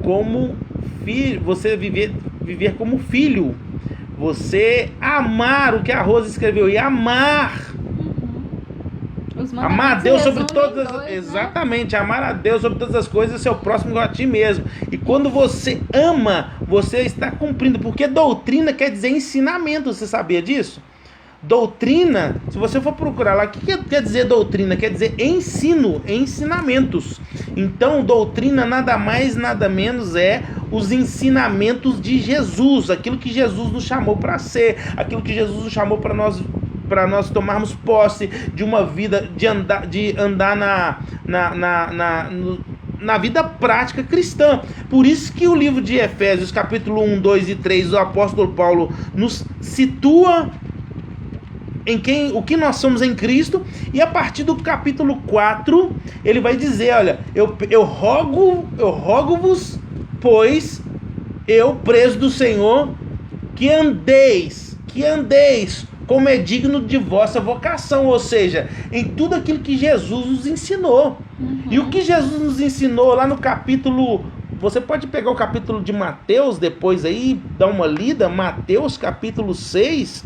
como filho, você viver como filho, você amar o que a Rosa escreveu, e amar. Amar a Deus sobre todas as... Exatamente, amar a Deus sobre todas as coisas e seu próximo igual a ti mesmo. E quando você ama, você está cumprindo, porque doutrina quer dizer ensinamento, você sabia disso? Doutrina, se você for procurar lá, o que quer dizer doutrina? Quer dizer ensino, ensinamentos. Então, doutrina nada mais, nada menos é os ensinamentos de Jesus, aquilo que Jesus nos chamou para ser, aquilo que Jesus nos chamou para nós tomarmos posse de uma vida, de andar na vida prática cristã. Por isso que o livro de Efésios, capítulo 1, 2 e 3, o apóstolo Paulo nos situa o que nós somos em Cristo, e a partir do capítulo 4, ele vai dizer, olha, eu rogo-vos, pois eu, preso do Senhor, que andeis como é digno de vossa vocação, ou seja, em tudo aquilo que Jesus nos ensinou. E o que Jesus nos ensinou lá no capítulo, você pode pegar o capítulo de Mateus depois aí, dar uma lida, Mateus capítulo 6,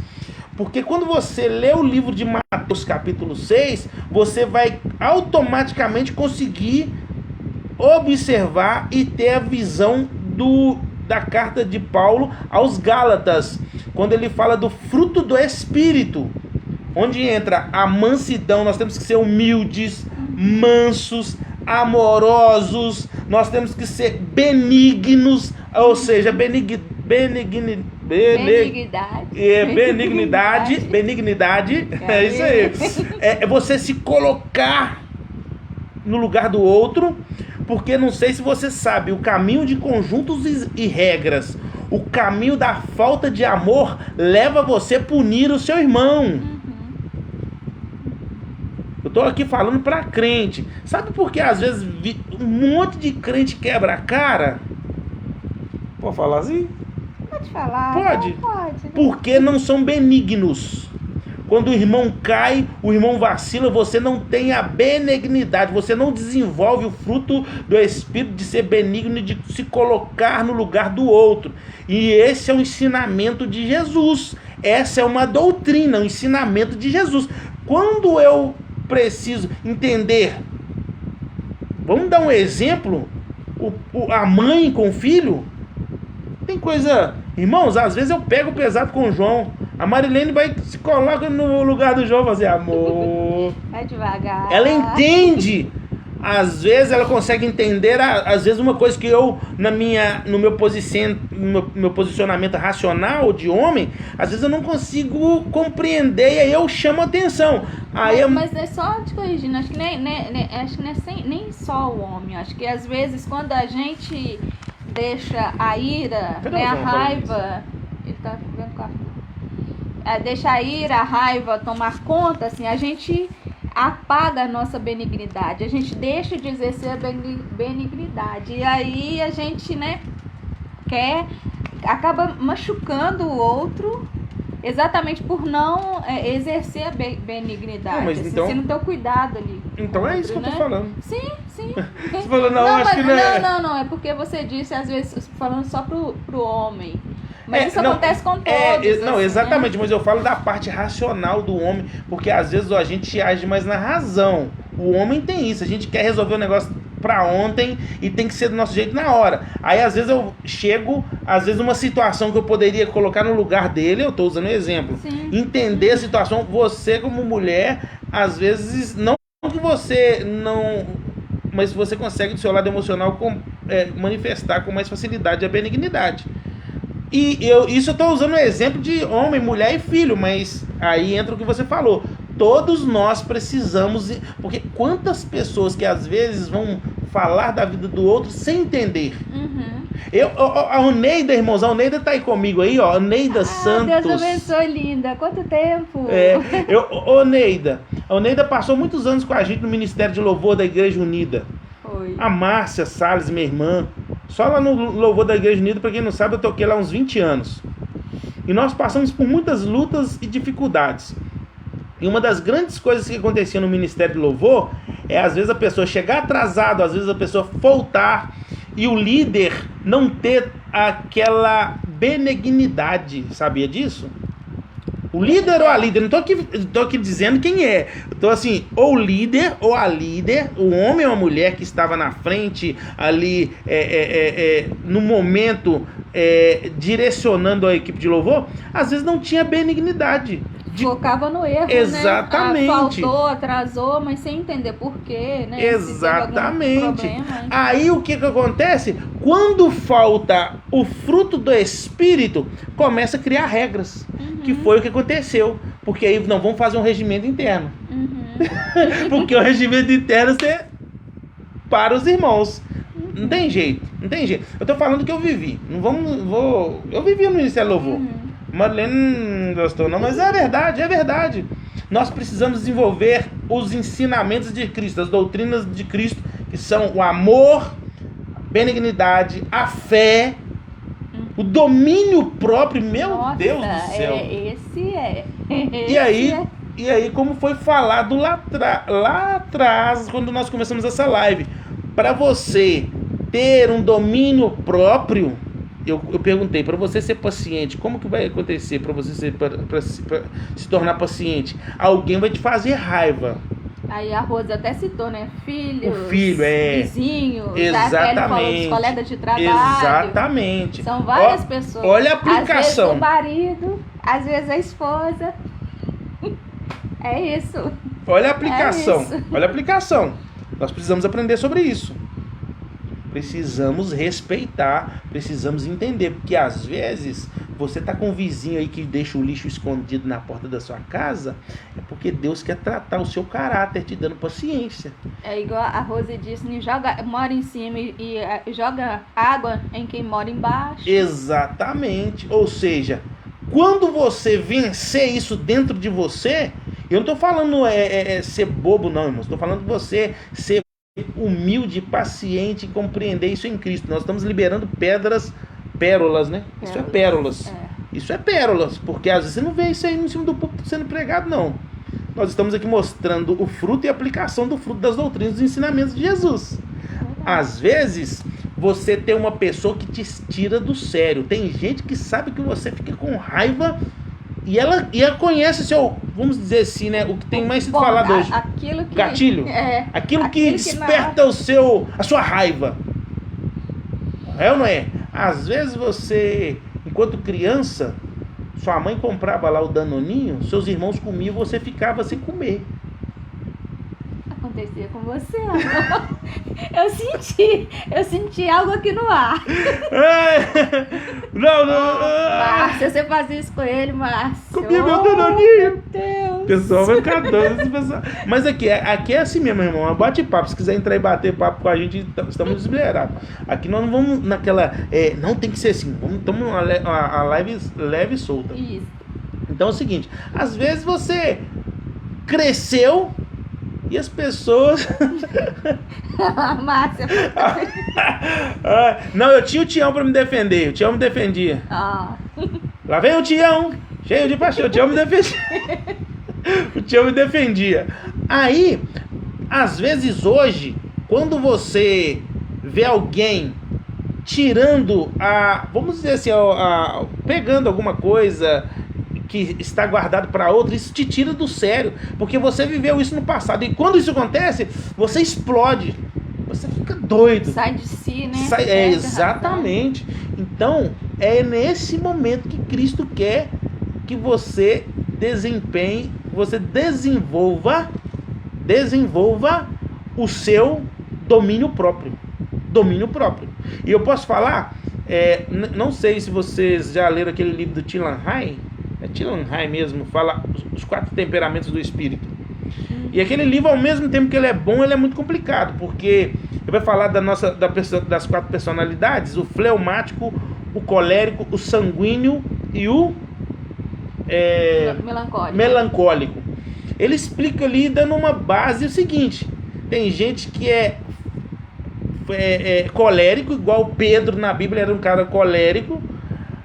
Porque quando você lê o livro de Mateus capítulo 6, você vai automaticamente conseguir observar e ter a visão da carta de Paulo aos Gálatas, quando ele fala do fruto do Espírito, onde entra a mansidão. Nós temos que ser humildes, mansos, amorosos, nós temos que ser benignos, ou seja, benignidade, é isso aí. É você se colocar no lugar do outro, porque não sei se você sabe, o caminho de conjuntos e regras, o caminho da falta de amor leva você a punir o seu irmão. Eu tô aqui falando pra crente. Sabe por que às vezes um monte de crente quebra a cara? Pode falar assim? Pode falar. Pode? Não, pode. Porque não são benignos. Quando o irmão cai, o irmão vacila, você não tem a benignidade, você não desenvolve o fruto do Espírito de ser benigno e de se colocar no lugar do outro. E esse é o ensinamento de Jesus. Essa é uma doutrina, um ensinamento de Jesus. Quando eu preciso entender, vamos dar um exemplo, a mãe com o filho, tem coisa, irmãos, às vezes eu pego pesado com o João, a Marilene vai se coloca no lugar do João e fazer amor, vai devagar, ela entende, às vezes ela consegue entender, às vezes uma coisa que eu, no meu posicionamento racional de homem, às vezes eu não consigo compreender, e aí eu chamo a atenção. Mas é só te corrigindo, acho que acho que não é nem só o homem, acho que às vezes quando a gente deixa a ira, a raiva, ele tá vendo com deixa a ira, a raiva tomar conta, assim, a gente apaga a nossa benignidade, a gente deixa de exercer a benignidade, e aí a gente, acaba machucando o outro, exatamente por não exercer a benignidade, mas assim, então, você não ter o cuidado ali. Então é isso que eu tô falando. Sim. Você falou, acho que não, é porque você disse, às vezes, falando só pro homem. Mas isso acontece com todos. Não, exatamente, mas eu falo da parte racional do homem, porque às vezes a gente age mais na razão. O homem tem isso, a gente quer resolver o negócio pra ontem e tem que ser do nosso jeito na hora. Aí às vezes eu chego, numa situação que eu poderia colocar no lugar dele, eu tô usando um exemplo. Sim. Entender a situação, você como mulher, às vezes, não que você não... Mas você consegue do seu lado emocional manifestar com mais facilidade a benignidade. E isso eu estou usando o exemplo de homem, mulher e filho, mas aí entra o que você falou. Todos nós precisamos, porque quantas pessoas que às vezes vão falar da vida do outro sem entender. A Oneida, irmãos, a Oneida tá aí comigo aí, ó, Oneida Santos. Deus abençoe, linda, quanto tempo. Oneida, a Oneida passou muitos anos com a gente no Ministério de Louvor da Igreja Unida. Foi. A Márcia Salles, minha irmã, só lá no Louvor da Igreja Unida, para quem não sabe, eu toquei lá uns 20 anos. E nós passamos por muitas lutas e dificuldades. E uma das grandes coisas que acontecia no Ministério de Louvor é às vezes a pessoa chegar atrasado, às vezes a pessoa faltar e o líder não ter aquela benignidade. Sabia disso? O líder ou a líder, não tô aqui dizendo quem é. Eu tô assim, ou o líder ou a líder, o homem ou a mulher que estava na frente ali no momento direcionando a equipe de louvor, às vezes não tinha benignidade. Focava no erro, exatamente. Faltou, atrasou, mas sem entender por quê, né? Exatamente. Aí o que acontece? Quando falta o fruto do Espírito, começa a criar regras. Que foi o que aconteceu. Porque aí, não, vamos fazer um regimento interno. Porque o regimento interno é para os irmãos. Não tem jeito. Eu tô falando que eu vivi. Eu vivi no Ministério Louvor. Marlene não gostou não, mas é verdade. Nós precisamos desenvolver os ensinamentos de Cristo, as doutrinas de Cristo, que são o amor, a benignidade, a fé, o domínio próprio. Meu Deus do céu. E aí, como foi falado lá atrás, quando nós começamos essa live, para você ter um domínio próprio, eu perguntei, para você ser paciente, como que vai acontecer para você pra se tornar paciente? Alguém vai te fazer raiva. Aí a Rose até citou, né? Filhos, O filho, vizinhos, exatamente, os colegas de trabalho. Exatamente. São várias pessoas. Olha a aplicação. Às vezes o marido, às vezes a esposa. É isso. Olha a aplicação. É isso. Olha a aplicação. Nós precisamos aprender sobre isso. Precisamos respeitar, precisamos entender, porque às vezes você tá com um vizinho aí que deixa o lixo escondido na porta da sua casa, é porque Deus quer tratar o seu caráter, te dando paciência. É igual a Rose disse, mora em cima e joga água em quem mora embaixo. Exatamente. Ou seja, quando você vencer isso dentro de você, eu não tô falando ser bobo não, irmãos, tô falando de você ser humilde, paciente e compreender isso em Cristo. Nós estamos liberando pérolas, né? Isso é pérolas. Isso é pérolas, porque às vezes você não vê isso aí em cima do púlpito sendo pregado, não. Nós estamos aqui mostrando o fruto e a aplicação do fruto das doutrinas e dos ensinamentos de Jesus. Às vezes, você tem uma pessoa que te tira do sério. Tem gente que sabe que você fica com raiva e ela conhece seu, vamos dizer assim, né? O que tem mais sido falado hoje. Gatilho. Aquilo que desperta a sua raiva. É ou não é? Às vezes você, enquanto criança, sua mãe comprava lá o danoninho, seus irmãos comiam e você ficava sem comer. Acontecia com você, amor. Eu senti algo aqui no ar. Não. Márcia, você fazia isso com ele, Márcia. Comia meu danoninho. Meu Deus. O pessoal vai ficar doido. Mas aqui é assim mesmo, irmão. Bate papo. Se quiser entrar e bater papo com a gente, estamos desbleirados. Aqui nós não vamos naquela... não tem que ser assim. Estamos numa live leve e solta. Isso. Então é o seguinte. Às vezes você cresceu... E as pessoas... Márcia. Não, eu tinha o Tião pra me defender. O Tião me defendia. Lá vem o Tião, cheio de paixão. O Tião me defendia. O Tião me defendia. Aí, às vezes hoje, quando você vê alguém tirando vamos dizer assim, pegando alguma coisa que está guardado para outro, isso te tira do sério, porque você viveu isso no passado, e quando isso acontece, você explode, você fica doido, sai de si, né? Exatamente. Então é nesse momento que Cristo quer que você desenvolva o seu domínio próprio. E eu posso falar, não sei se vocês já leram aquele livro do Tilan Hai. Tilan Hai mesmo, fala os 4 temperamentos do espírito. E aquele livro, ao mesmo tempo que ele é bom, ele é muito complicado, porque ele vai falar das 4 personalidades: o fleumático, o colérico, o sanguíneo e o melancólico. Ele explica ali, dando uma base, o seguinte: tem gente que é colérico, igual Pedro na Bíblia era um cara colérico.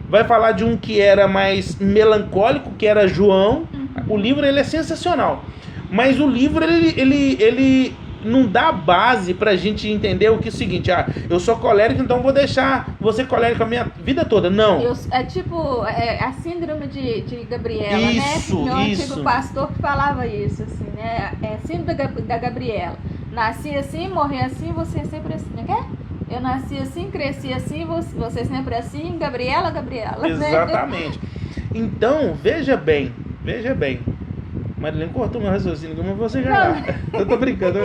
Vai falar de um que era mais melancólico, que era João. O livro ele é sensacional. Mas o livro ele não dá base pra gente entender o que é o seguinte: eu sou colérico, então vou deixar você colérico a minha vida toda. Não. É tipo a síndrome de Gabriela, isso, né? Meu antigo pastor que falava isso, assim, né? É síndrome da Gabriela. Nasci assim, morri assim, você sempre assim, né? Eu nasci assim, cresci assim, você sempre assim, Gabriela. Exatamente. Então, veja bem. Marilene cortou meu raciocínio, como você já... Eu tô brincando.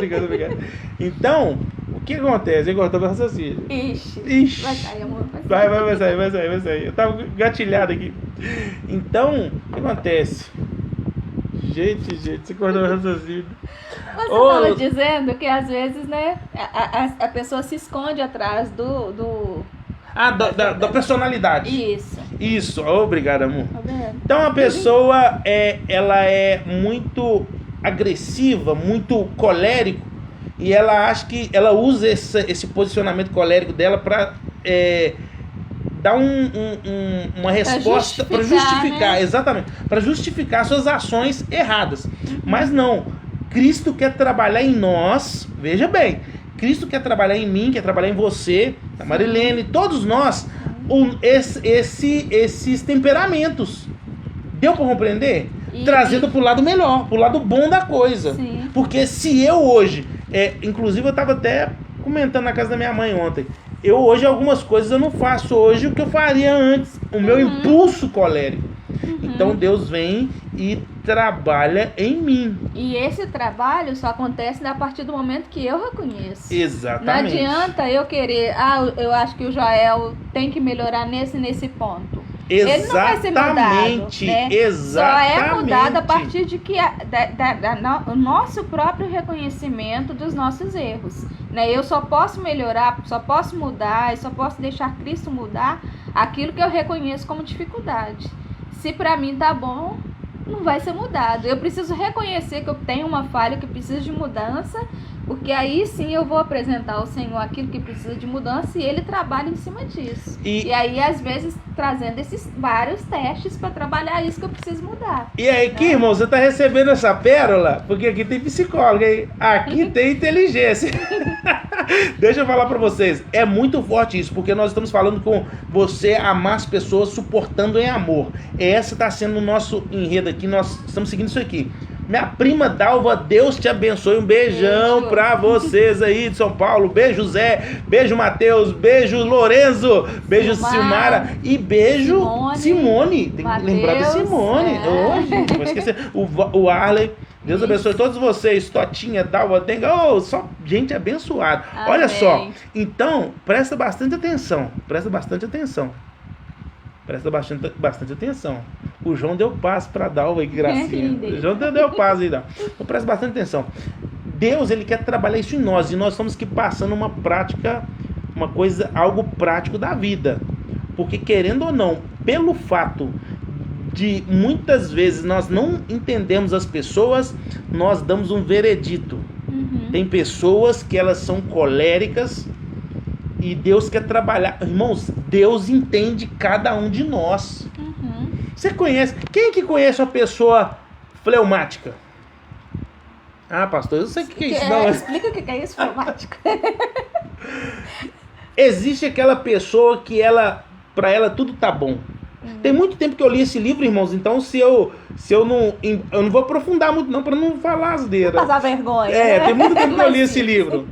Então, o que acontece? Ele cortou meu raciocínio. Ixi. Vai sair, amor. Vai sair. Eu tava gatilhado aqui. Então, o que acontece? Gente, você cortou meu raciocínio. Você estava dizendo que às vezes, né, a pessoa se esconde atrás da personalidade. Isso. Obrigado, amor. Então a pessoa ela é muito agressiva, muito colérico, e ela acha que ela usa esse posicionamento colérico dela para dar uma resposta para justificar, né? Exatamente, para justificar suas ações erradas. Mas não. Cristo quer trabalhar em nós, veja bem, Cristo quer trabalhar em mim, quer trabalhar em você, na Marilene, todos nós, esses temperamentos. Deu para compreender? Trazendo pro lado melhor, pro lado bom da coisa. Sim. Porque se eu hoje, inclusive eu tava até comentando na casa da minha mãe ontem, eu hoje algumas coisas eu não faço hoje o que eu faria antes, o meu impulso colérico. Então Deus vem e trabalha em mim. E esse trabalho só acontece a partir do momento que eu reconheço. Exatamente. Não adianta eu querer, eu acho que o Joel tem que melhorar nesse ponto. Exatamente. Ele não vai ser mudado, né? Exatamente. Só é mudado a partir de que o nosso próprio reconhecimento dos nossos erros, né? Eu só posso melhorar, só posso mudar, eu só posso deixar Cristo mudar aquilo que eu reconheço como dificuldade. Se pra mim tá bom, não vai ser mudado. Eu preciso reconhecer que eu tenho uma falha, que preciso de mudança, porque aí sim eu vou apresentar ao Senhor aquilo que precisa de mudança e Ele trabalha em cima disso. E aí, às vezes, trazendo esses vários testes para trabalhar isso que eu preciso mudar. E aí, que irmão, você tá recebendo essa pérola? Porque aqui tem psicólogo, hein? Aqui tem inteligência. Deixa eu falar para vocês, é muito forte isso, porque nós estamos falando com você amar as pessoas suportando em amor. Essa está sendo o nosso enredo aqui, nós estamos seguindo isso aqui. Minha prima Dalva, Deus te abençoe, um beijão pra vocês aí de São Paulo, beijo Zé, beijo Matheus, beijo Lorenzo, beijo Silmara e beijo Simone. Tem que lembrar da Simone, hoje, vou esquecer, o Arley. Deus abençoe todos vocês, Totinha, Dalva, Denga, só gente abençoada. Amém. Olha só, então, presta bastante atenção. Presta bastante atenção. O João deu paz para Dalva, que gracinha. O João deu paz aí, Dalva. Então presta bastante atenção. Deus, ele quer trabalhar isso em nós, e nós estamos que passando uma prática, uma coisa, algo prático da vida. Porque querendo ou não, pelo fato de muitas vezes nós não entendemos as pessoas, nós damos um veredito. Tem pessoas que elas são coléricas e Deus quer trabalhar. Irmãos, Deus entende cada um de nós. Você conhece? Quem que conhece uma pessoa fleumática? Ah, pastor, eu sei o que é isso. Não. Explica o que é isso, fleumática. Existe aquela pessoa que para ela tudo tá bom. Tem muito tempo que eu li esse livro, irmãos, então se eu não vou aprofundar muito não, para não falar asneira. Passar vergonha. Tem muito tempo que eu li esse livro.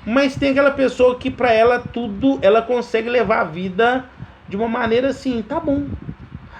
Mas tem aquela pessoa que para ela tudo, ela consegue levar a vida de uma maneira assim, tá bom.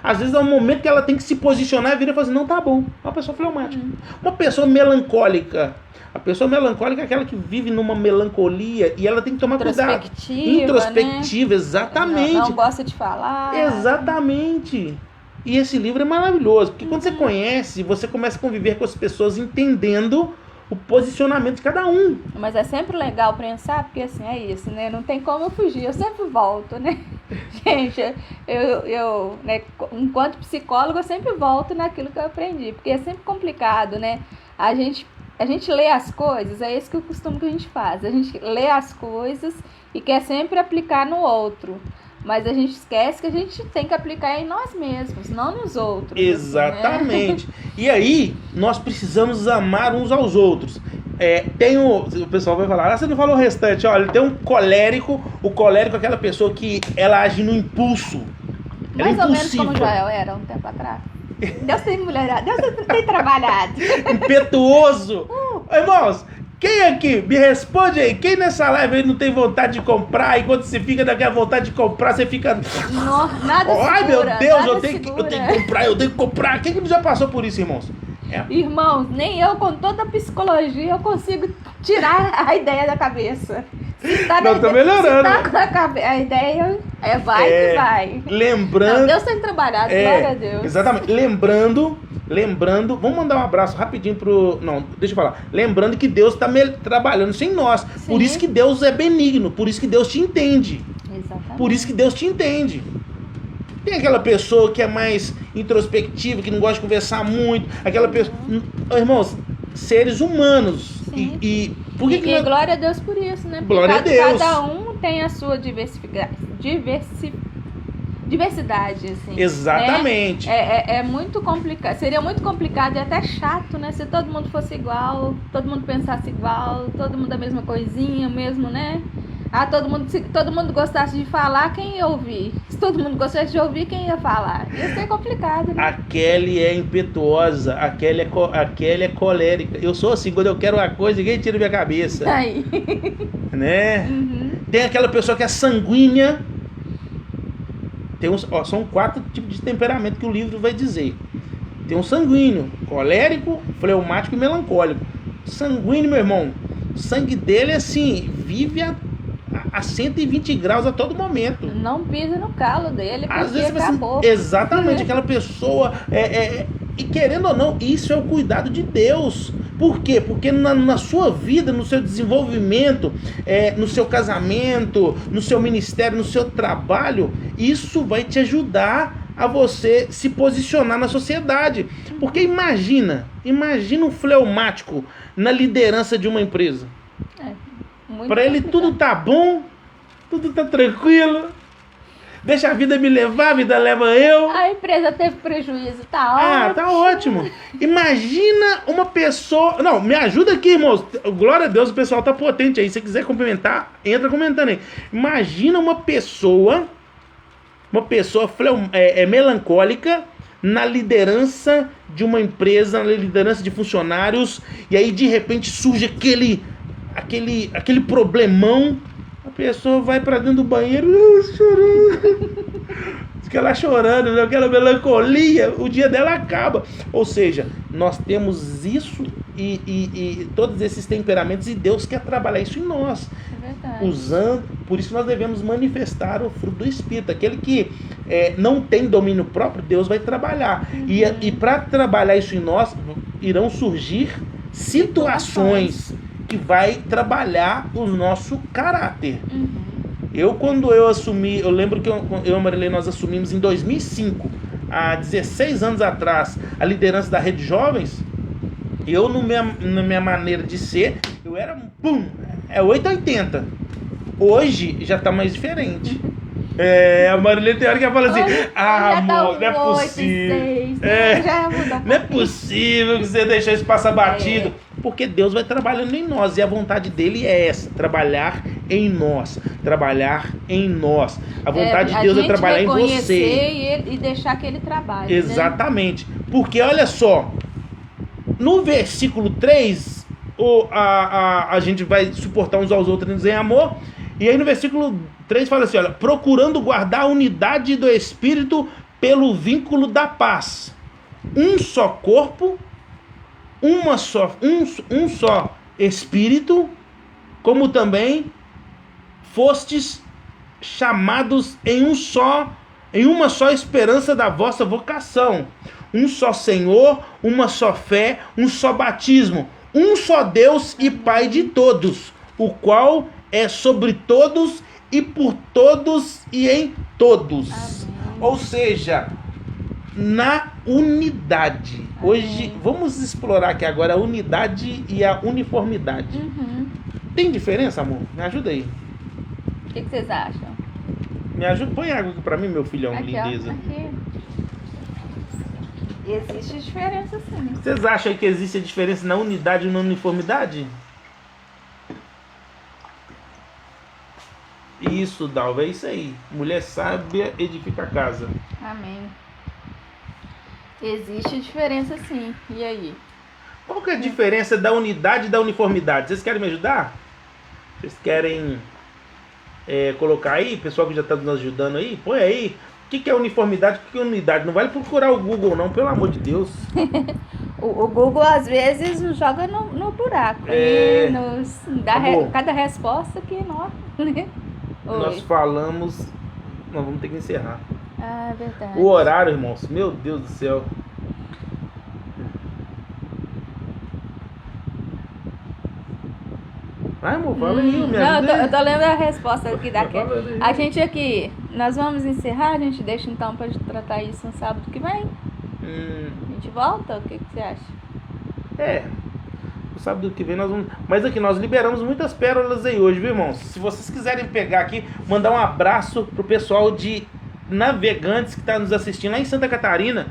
Às vezes é um momento que ela tem que se posicionar e vira e fala assim, não, tá bom. É uma pessoa fleumática. Uma pessoa melancólica. A pessoa melancólica é aquela que vive numa melancolia e ela tem que tomar cuidado. Introspectiva, né? Exatamente. Não gosta de falar. Exatamente. E esse livro é maravilhoso, porque quando você conhece, você começa a conviver com as pessoas entendendo o posicionamento de cada um. Mas é sempre legal pensar, porque assim, é isso, né? Não tem como eu fugir, eu sempre volto, né? Gente, eu né, enquanto psicóloga, eu sempre volto naquilo que eu aprendi, porque é sempre complicado, né? A gente lê as coisas, é esse que é o costume que a gente faz. A gente lê as coisas e quer sempre aplicar no outro. Mas a gente esquece que a gente tem que aplicar em nós mesmos, não nos outros. Exatamente. Assim, né? E aí, nós precisamos amar uns aos outros. O pessoal vai falar, você não falou o restante. Olha, tem um colérico. O colérico é aquela pessoa que ela age no impulso. Mais ou menos como o Joel era um tempo atrás. Deus tem mulherada, Deus tem trabalhado. Impetuoso. Irmãos, quem aqui, me responde aí, quem nessa live aí não tem vontade de comprar, e quando você fica daquela vontade de comprar, você fica... Nada segura, ai meu Deus, eu tenho que comprar. Quem que já passou por isso, irmãos? Irmãos, nem eu com toda a psicologia eu consigo tirar a ideia da cabeça. Não, tô melhorando. Se tá a ideia que vai. Lembrando... Não, Deus tem trabalhado, glória a Deus. Exatamente. Lembrando, vamos mandar um abraço rapidinho pro... Não, deixa eu falar. Lembrando que Deus está trabalhando sem nós. Sim. Por isso que Deus é benigno, por isso que Deus te entende. Exatamente. Por isso que Deus te entende. Tem aquela pessoa que é mais introspectiva, que não gosta de conversar muito. Aquela pessoa... Irmãos, seres humanos. Sim. E por que glória a Deus por isso, né? Porque glória a Deus. Cada um tem a sua diversidade, assim. Exatamente. Né? É muito complicado. Seria muito complicado e até chato, né? Se todo mundo fosse igual, todo mundo pensasse igual, todo mundo a mesma coisinha, mesmo, né? Se todo mundo gostasse de falar, quem ia ouvir? Se todo mundo gostasse de ouvir, quem ia falar? Ia ser complicado, né? A Kelly é impetuosa, a Kelly é colérica. Eu sou assim, quando eu quero uma coisa, ninguém tira minha cabeça. Aí. Né? Tem aquela pessoa que é sanguínea. São 4 tipos de temperamento que o livro vai dizer. Tem um sanguíneo, colérico, fleumático e melancólico. Sanguíneo, meu irmão, o sangue dele é assim, vive a 120 graus a todo momento. Não pisa no calo dele, porque às vezes acabou. Assim, exatamente, aquela pessoa e querendo ou não, isso é o cuidado de Deus. Por quê? Porque na sua vida, no seu desenvolvimento, no seu casamento, no seu ministério, no seu trabalho, isso vai te ajudar a você se posicionar na sociedade. Porque imagina um fleumático na liderança de uma empresa. Para ele tudo tá bom, tudo tá tranquilo. Deixa a vida me levar, a vida leva eu. A empresa teve prejuízo, tá ótimo. Tá ótimo. Imagina uma pessoa... Não, me ajuda aqui, irmãos. Glória a Deus, o pessoal tá potente aí. Se você quiser complementar, entra comentando aí. Imagina uma pessoa melancólica na liderança de uma empresa, na liderança de funcionários, e aí de repente surge aquele problemão. A pessoa vai pra dentro do banheiro chorando. Fica lá chorando, aquela melancolia, o dia dela acaba. Ou seja, nós temos isso e todos esses temperamentos, e Deus quer trabalhar isso em nós. É verdade. Por isso nós devemos manifestar o fruto do Espírito. Aquele que não tem domínio próprio, Deus vai trabalhar. E para trabalhar isso em nós, irão surgir situações que vai trabalhar o nosso caráter. Quando eu assumi, eu lembro que eu e a Marilene, nós assumimos em 2005, há 16 anos atrás, a liderança da Rede Jovens. Eu, na minha maneira de ser, eu era 880. Hoje já tá mais diferente. A Marilene tem hora que ela fala assim: amor, não é possível. Não é possível que você deixou isso passar batido. Porque Deus vai trabalhando em nós, e a vontade dele é essa: trabalhar em nós. Trabalhar em nós. A vontade de Deus é trabalhar em você. E deixar que ele trabalhe. Exatamente. Né? Porque olha só, no versículo 3, a gente vai suportar uns aos outros em amor. E aí no versículo 3 fala assim: olha, procurando guardar a unidade do Espírito pelo vínculo da paz. Um só corpo, um só Espírito, como também fostes chamados em uma só esperança da vossa vocação. Um só Senhor, uma só fé, um só batismo, um só Deus e Pai de todos, o qual é sobre todos e por todos e em todos. Amém. Ou seja, na unidade. Amém. Hoje vamos explorar aqui agora a unidade e a uniformidade. Tem diferença, amor? Me ajuda aí. O que vocês acham? Me ajuda, põe água aqui pra mim, meu filhão, aqui, lindeza. Aqui. Existe diferença, sim. Vocês acham que existe a diferença na unidade e na uniformidade? Isso, Dalva, é isso aí. Mulher sábia edifica a casa. Amém. Existe diferença, sim. E aí? Qual que é a diferença da unidade e da uniformidade? Vocês querem me ajudar? Vocês querem colocar aí? Pessoal que já está nos ajudando aí? Põe aí. O que é uniformidade? O que é unidade? Não vale procurar o Google não, pelo amor de Deus. O Google às vezes nos joga no buraco. E nos dá cada resposta que nós falamos. Nós vamos ter que encerrar. Ah, verdade. O horário, irmãos. Meu Deus do céu. Vai, amor, fala aí. Eu tô lendo a resposta aqui a gente aqui, nós vamos encerrar, a gente deixa então pra tratar isso no sábado que vem. A gente volta? O que você acha? No sábado que vem nós vamos... Mas aqui, nós liberamos muitas pérolas aí hoje, viu, irmãos? Se vocês quiserem pegar aqui, mandar um abraço pro pessoal de Navegantes que tá nos assistindo lá em Santa Catarina.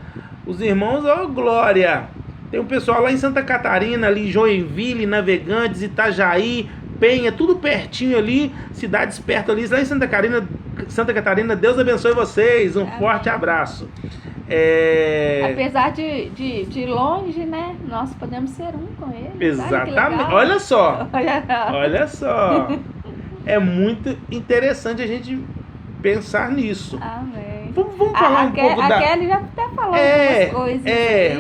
Os irmãos, glória! Tem um pessoal lá em Santa Catarina, ali em Joinville, Navegantes, Itajaí, Penha, tudo pertinho ali, cidades perto ali, lá em Santa Catarina. Deus abençoe vocês, um forte abraço. Apesar de longe, né, nós podemos ser um com ele. Exatamente, olha só, olha só, é muito interessante a gente pensar nisso. Amém. Vamos falar um pouco da... A Kelly já até falou algumas coisas.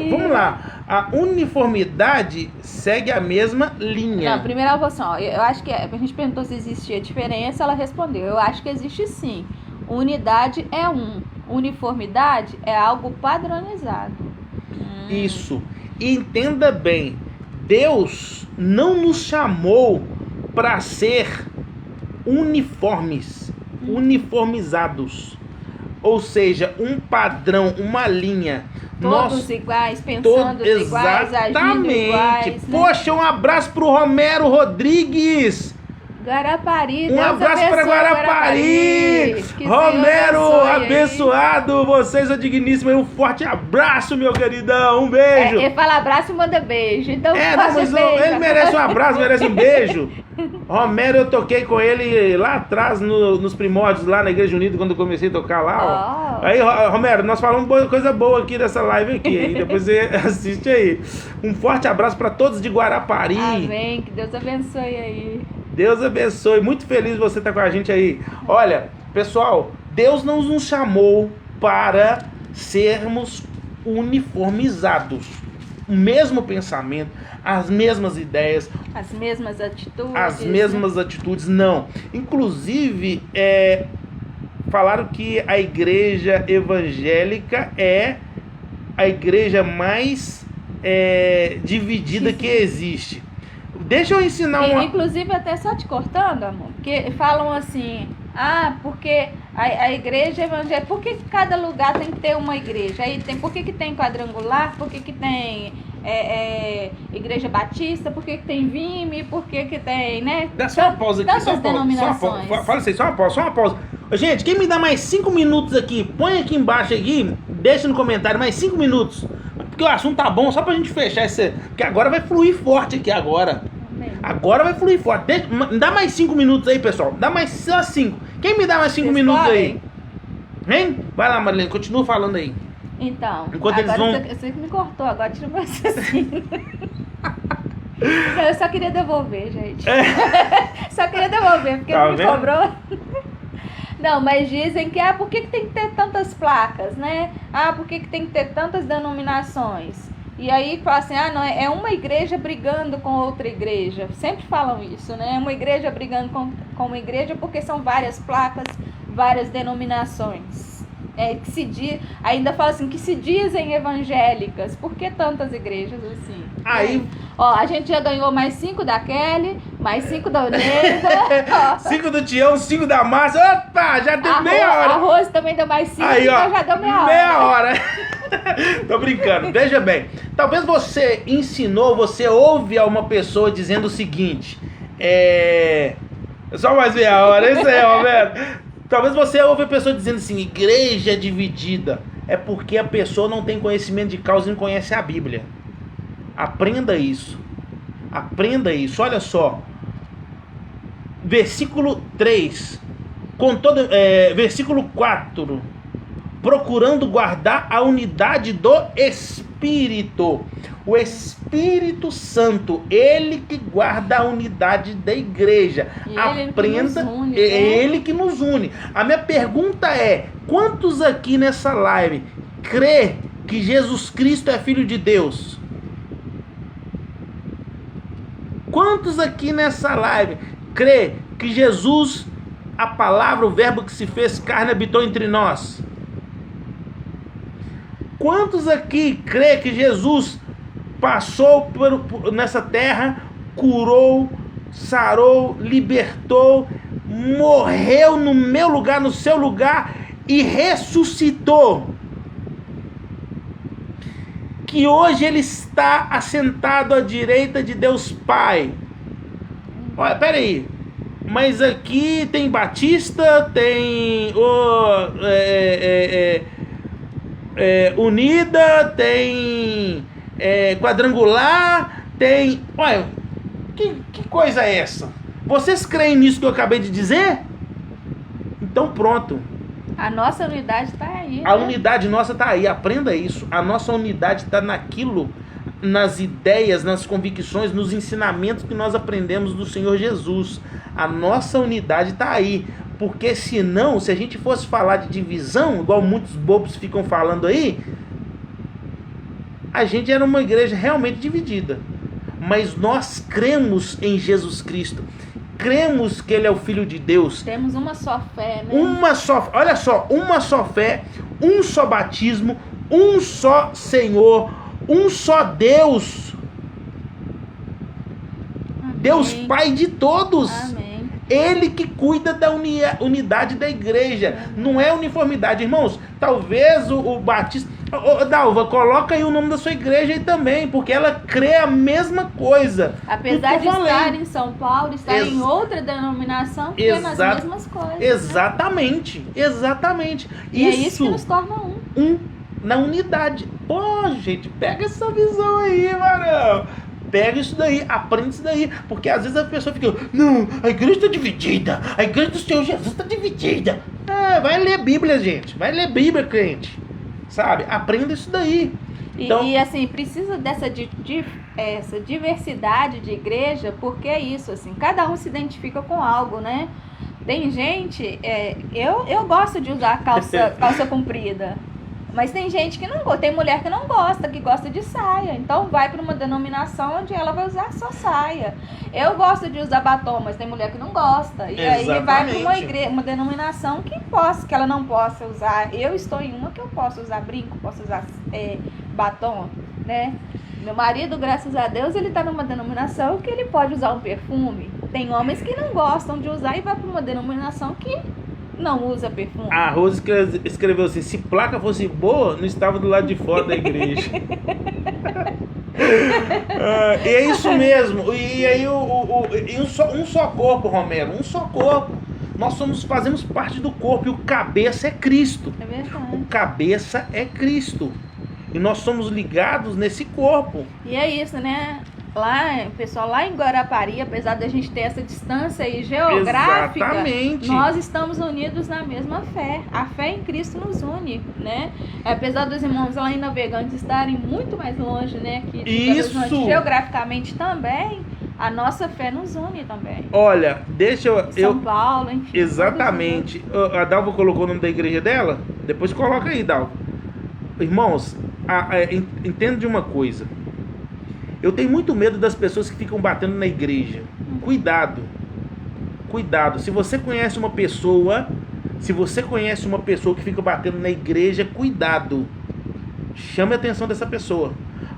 Vamos lá. A uniformidade segue a mesma linha. Não, primeiro ela falou assim, ó, eu acho que a gente perguntou se existia diferença, ela respondeu, eu acho que existe sim. Unidade é uniformidade é algo padronizado. Isso. E entenda bem, Deus não nos chamou para ser uniformizados. Ou seja, um padrão, uma linha. Todos iguais, pensando iguais, agindo iguais. Poxa, um abraço pro Romero Rodrigues. Guarapari, um abraço para Guarapari. Romero, abençoado. Você, seu digníssimo. Um forte abraço, meu queridão. Um beijo. Ele fala abraço e manda beijo. Então, mas beijo. Ele merece um abraço, merece um beijo. Romero, eu toquei com ele lá atrás, nos primórdios, lá na Igreja Unida, quando eu comecei a tocar lá. Ó. Aí, Romero, nós falamos coisa boa aqui dessa live aqui. Aí depois você assiste aí. Um forte abraço para todos de Guarapari. Amém. Que Deus abençoe aí. Deus abençoe, muito feliz você estar com a gente aí. Olha, pessoal, Deus não nos chamou para sermos uniformizados. O mesmo pensamento, as mesmas ideias, as mesmas atitudes. As mesmas atitudes, não. Inclusive, falaram que a igreja evangélica é a igreja mais dividida que existe. Deixa eu ensinar uma... Inclusive, até só te cortando, amor, porque falam assim, porque a igreja evangélica, por que cada lugar tem que ter uma igreja? Aí por que tem quadrangular? Por que tem igreja batista? Por que tem Vime? Por que tem, né? Dá só uma pausa aqui, só denominações. Fala assim, só uma pausa. Gente, quem me dá mais 5 minutos aqui, põe aqui embaixo aqui, deixa no comentário mais 5 minutos. Porque o assunto tá bom, só pra gente fechar esse... Porque agora vai fluir forte aqui agora. Agora vai fluir forte. Dá mais 5 minutos aí, pessoal. Dá mais só 5. Quem me dá mais 5 minutos aí? Vem? Vai lá, Marilene, continua falando aí. Então, enquanto eles vão... Você que me cortou, agora tira o assim. Eu só queria devolver, gente. Só queria devolver, porque não me cobrou. Não, mas dizem que, por que tem que ter tantas placas, né? Por que tem que ter tantas denominações? E aí fala assim, não, é uma igreja brigando com outra igreja. Sempre falam isso, né? É uma igreja brigando com uma igreja porque são várias placas, várias denominações. Ainda fala assim, que se dizem evangélicas. Por que tantas igrejas assim? Aí... Ó, a gente já ganhou mais 5 da Kelly, mais 5 da Oneida. 5 do Tião, 5 da Márcia. Opa, já deu meia hora. A Rose também deu mais 5, aí, então já deu meia hora. Meia hora. Tô brincando. Veja bem, talvez você você ouve a uma pessoa dizendo o seguinte, só mais meia hora, isso aí, Roberto. Talvez você ouve a pessoa dizendo assim, igreja dividida. É porque a pessoa não tem conhecimento de causa e não conhece a Bíblia. Aprenda isso. Aprenda isso. Olha só. Versículo 3. Versículo 4. Procurando guardar a unidade do Espírito. O Espírito Santo, ele que guarda a unidade da igreja. Aprenda, ele que nos une. A minha pergunta é: quantos aqui nessa live crê que Jesus Cristo é Filho de Deus? Quantos aqui nessa live crê que Jesus, a palavra, o verbo que se fez carne, habitou entre nós? Quantos aqui crê que Jesus passou nessa terra, curou, sarou, libertou, morreu no meu lugar, no seu lugar e ressuscitou? Que hoje ele está assentado à direita de Deus Pai. Olha, peraí. Mas aqui tem Batista, tem Unida, tem Quadrangular, tem... Olha, que coisa é essa? Vocês creem nisso que eu acabei de dizer? Então pronto. A nossa unidade está aí. A unidade nossa está aí, aprenda isso. A nossa unidade está naquilo, nas ideias, nas convicções, nos ensinamentos que nós aprendemos do Senhor Jesus. A nossa unidade está aí. Porque senão, se a gente fosse falar de divisão, igual muitos bobos ficam falando aí, a gente era uma igreja realmente dividida. Mas nós cremos em Jesus Cristo. Cremos que Ele é o Filho de Deus. Temos uma só fé, né? Olha só, uma só fé, um só batismo, um só Senhor, um só Deus. Amém. Deus Pai de todos. Amém. Ele que cuida da unidade da igreja. Não é uniformidade, irmãos. Talvez o Batista... Dalva, coloca aí o nome da sua igreja aí também, porque ela crê a mesma coisa. Apesar de estar em São Paulo, estar em outra denominação, crê nas mesmas coisas. Exatamente, né? Exatamente. E é isso que nos torna um. Na unidade. Pô, gente, pega essa visão aí, Marão. Pega isso daí, aprende isso daí. Porque às vezes a pessoa fica, não, a igreja está dividida, a igreja do Senhor Jesus está dividida. Vai ler Bíblia, gente. Vai ler Bíblia, crente. Sabe? Aprenda isso daí. Então, e assim, precisa essa diversidade de igreja, porque é isso, assim, cada um se identifica com algo, né? Tem gente, eu gosto de usar calça comprida. Mas tem gente que não gosta, tem mulher que não gosta, que gosta de saia. Então vai para uma denominação onde ela vai usar só saia. Eu gosto de usar batom, mas tem mulher que não gosta. E exatamente. Aí vai para uma denominação que ela não possa usar. Eu estou em uma que eu posso usar brinco, posso usar batom, né? Meu marido, graças a Deus, ele está numa denominação que ele pode usar um perfume. Tem homens que não gostam de usar e vai para uma denominação que não usa perfume. A Rose escreveu assim, se placa fosse boa, não estava do lado de fora da igreja. E é isso mesmo. E aí um só corpo, Romero, um só corpo. Nós fazemos parte do corpo e o cabeça é Cristo. É verdade. O cabeça é Cristo. E nós somos ligados nesse corpo. E é isso, né? Pessoal, lá em Guarapari, apesar da gente ter essa distância aí geográfica, exatamente, nós estamos unidos na mesma fé. A fé em Cristo nos une, né? Apesar dos irmãos lá em Navegantes estarem muito mais longe, né? Que isso, geograficamente também, a nossa fé nos une também. Olha, São Paulo, enfim. Exatamente. A Dalva colocou o nome da igreja dela? Depois coloca aí, Dalva. Irmãos, entenda de uma coisa. Eu tenho muito medo das pessoas que ficam batendo na igreja. Cuidado. Cuidado. Se você conhece uma pessoa que fica batendo na igreja, cuidado. Chame a atenção dessa pessoa.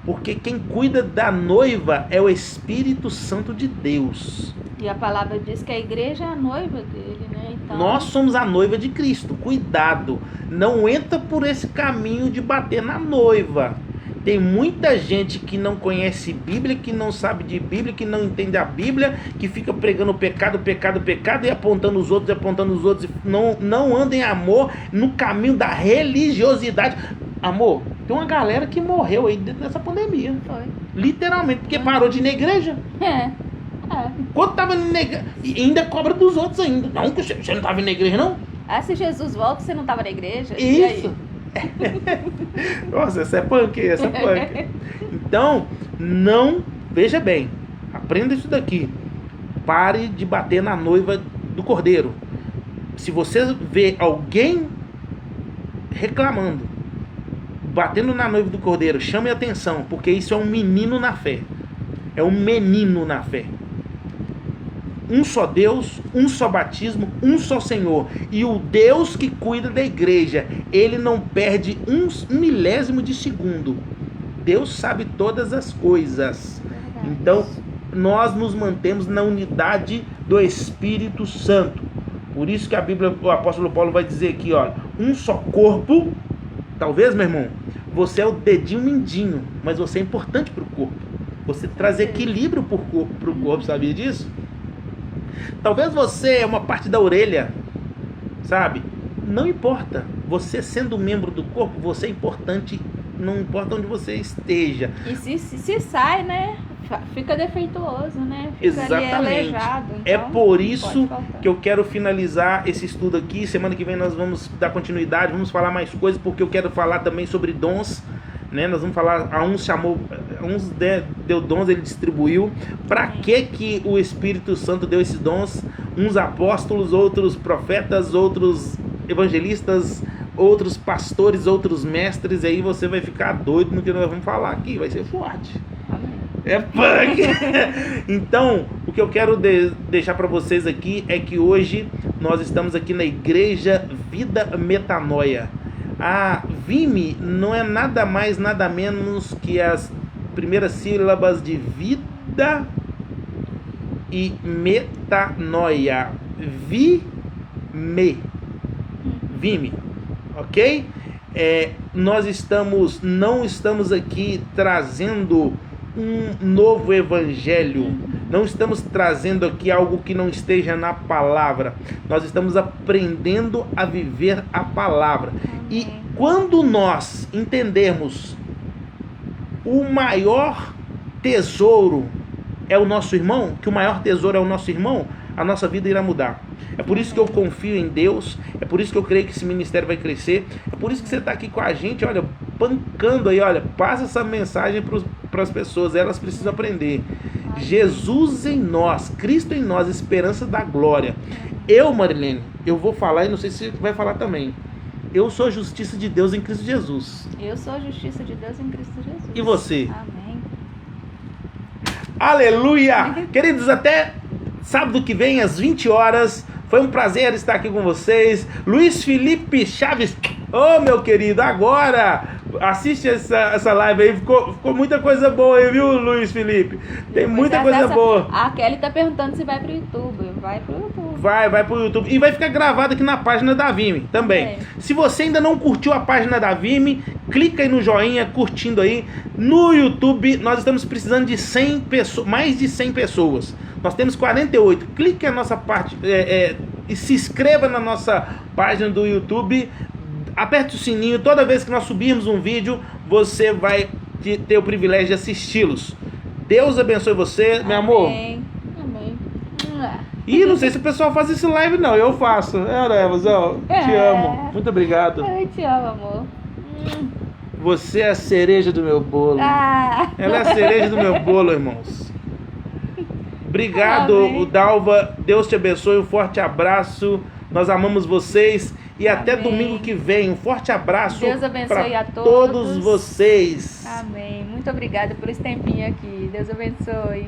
Porque quem cuida da noiva é o Espírito Santo de Deus. E a palavra diz que a igreja é a noiva dele, né? Então... Nós somos a noiva de Cristo. Cuidado. Não entra por esse caminho de bater na noiva. Tem muita gente que não conhece Bíblia, que não sabe de Bíblia, que não entende a Bíblia, que fica pregando pecado e apontando os outros, não anda em amor no caminho da religiosidade. Amor, tem uma galera que morreu aí dentro dessa pandemia. Foi. Literalmente, porque parou de ir na igreja. Enquanto tava na igreja, e ainda cobra dos outros ainda. Não, você não estava indo na igreja, não? Se Jesus volta, você não estava na igreja? Isso. Nossa, essa é punk. Então, veja bem, aprenda isso daqui. Pare de bater na noiva do cordeiro. Se você vê alguém reclamando, batendo na noiva do cordeiro, chame a atenção, porque isso é um menino na fé. É um menino na fé. Um só Deus, um só batismo, um só Senhor. E o Deus que cuida da igreja, Ele não perde um milésimo de segundo. Deus sabe todas as coisas. Então, nós nos mantemos na unidade do Espírito Santo. Por isso que a Bíblia, o apóstolo Paulo vai dizer aqui, olha, um só corpo. Talvez, meu irmão, você é o dedinho mindinho, mas você é importante para o corpo. Você traz equilíbrio para o corpo, sabia disso? Talvez você é uma parte da orelha, sabe? Não importa. Você sendo membro do corpo, você é importante, não importa onde você esteja. E se sai, né? Fica defeituoso, né? Fica Exatamente. ali aleijado, então é por isso que eu quero finalizar esse estudo aqui. Semana que vem nós vamos dar continuidade, vamos falar mais coisas, porque eu quero falar também sobre dons, né? Nós vamos falar, a uns chamou, a uns deu dons, ele distribuiu. Para que o Espírito Santo deu esses dons? Uns apóstolos, outros profetas, outros evangelistas, outros pastores, outros mestres. E aí você vai ficar doido no que nós vamos falar aqui, vai ser forte. É punk! Então, o que eu quero deixar para vocês aqui é que hoje nós estamos aqui na Igreja Vida Metanoia. A VIME não é nada mais, nada menos que as primeiras sílabas de vida e metanoia. VIME, ok? Nós não estamos aqui trazendo um novo evangelho, não estamos trazendo aqui algo que não esteja na palavra, nós estamos aprendendo a viver a palavra. E quando nós entendermos o maior tesouro é o nosso irmão, que o maior tesouro é o nosso irmão, a nossa vida irá mudar. É por isso que eu confio em Deus, é por isso que eu creio que esse ministério vai crescer, é por isso que você está aqui com a gente, olha, pancando aí, olha, passa essa mensagem para as pessoas, elas precisam aprender. Jesus em nós, Cristo em nós, esperança da glória. Eu, Marilene, eu vou falar e não sei se você vai falar também. Eu sou a justiça de Deus em Cristo Jesus. Eu sou a justiça de Deus em Cristo Jesus. E você? Amém. Aleluia! Queridos, até sábado que vem, às 20 horas. Foi um prazer estar aqui com vocês. Luiz Felipe Chaves. Ô, meu querido, agora assiste essa live aí. Ficou muita coisa boa aí, viu, Luiz Felipe? Tem muita coisa boa. A Kelly tá perguntando se vai pro YouTube. Vai pro YouTube. Vai pro YouTube. E vai ficar gravado aqui na página da VIME também. Se você ainda não curtiu a página da VIME, clica aí no joinha, curtindo aí. No YouTube, nós estamos precisando de 100 pessoas, mais de 100 pessoas. Nós temos 48. Clique na nossa parte e se inscreva na nossa página do YouTube. Aperte o sininho. Toda vez que nós subirmos um vídeo, você vai ter o privilégio de assisti-los. Deus abençoe você, meu amor. Amém. E não sei se o pessoal faz esse live, não. Eu faço. Evasão, te amo. Muito obrigado. Eu te amo, amor. Você é a cereja do meu bolo. Ela é a cereja do meu bolo, irmãos. Obrigado, o Dalva. Deus te abençoe. Um forte abraço. Nós amamos vocês. E até domingo que vem. Um forte abraço. Deus abençoe a todos vocês. Amém. Muito obrigada por esse tempinho aqui. Deus abençoe.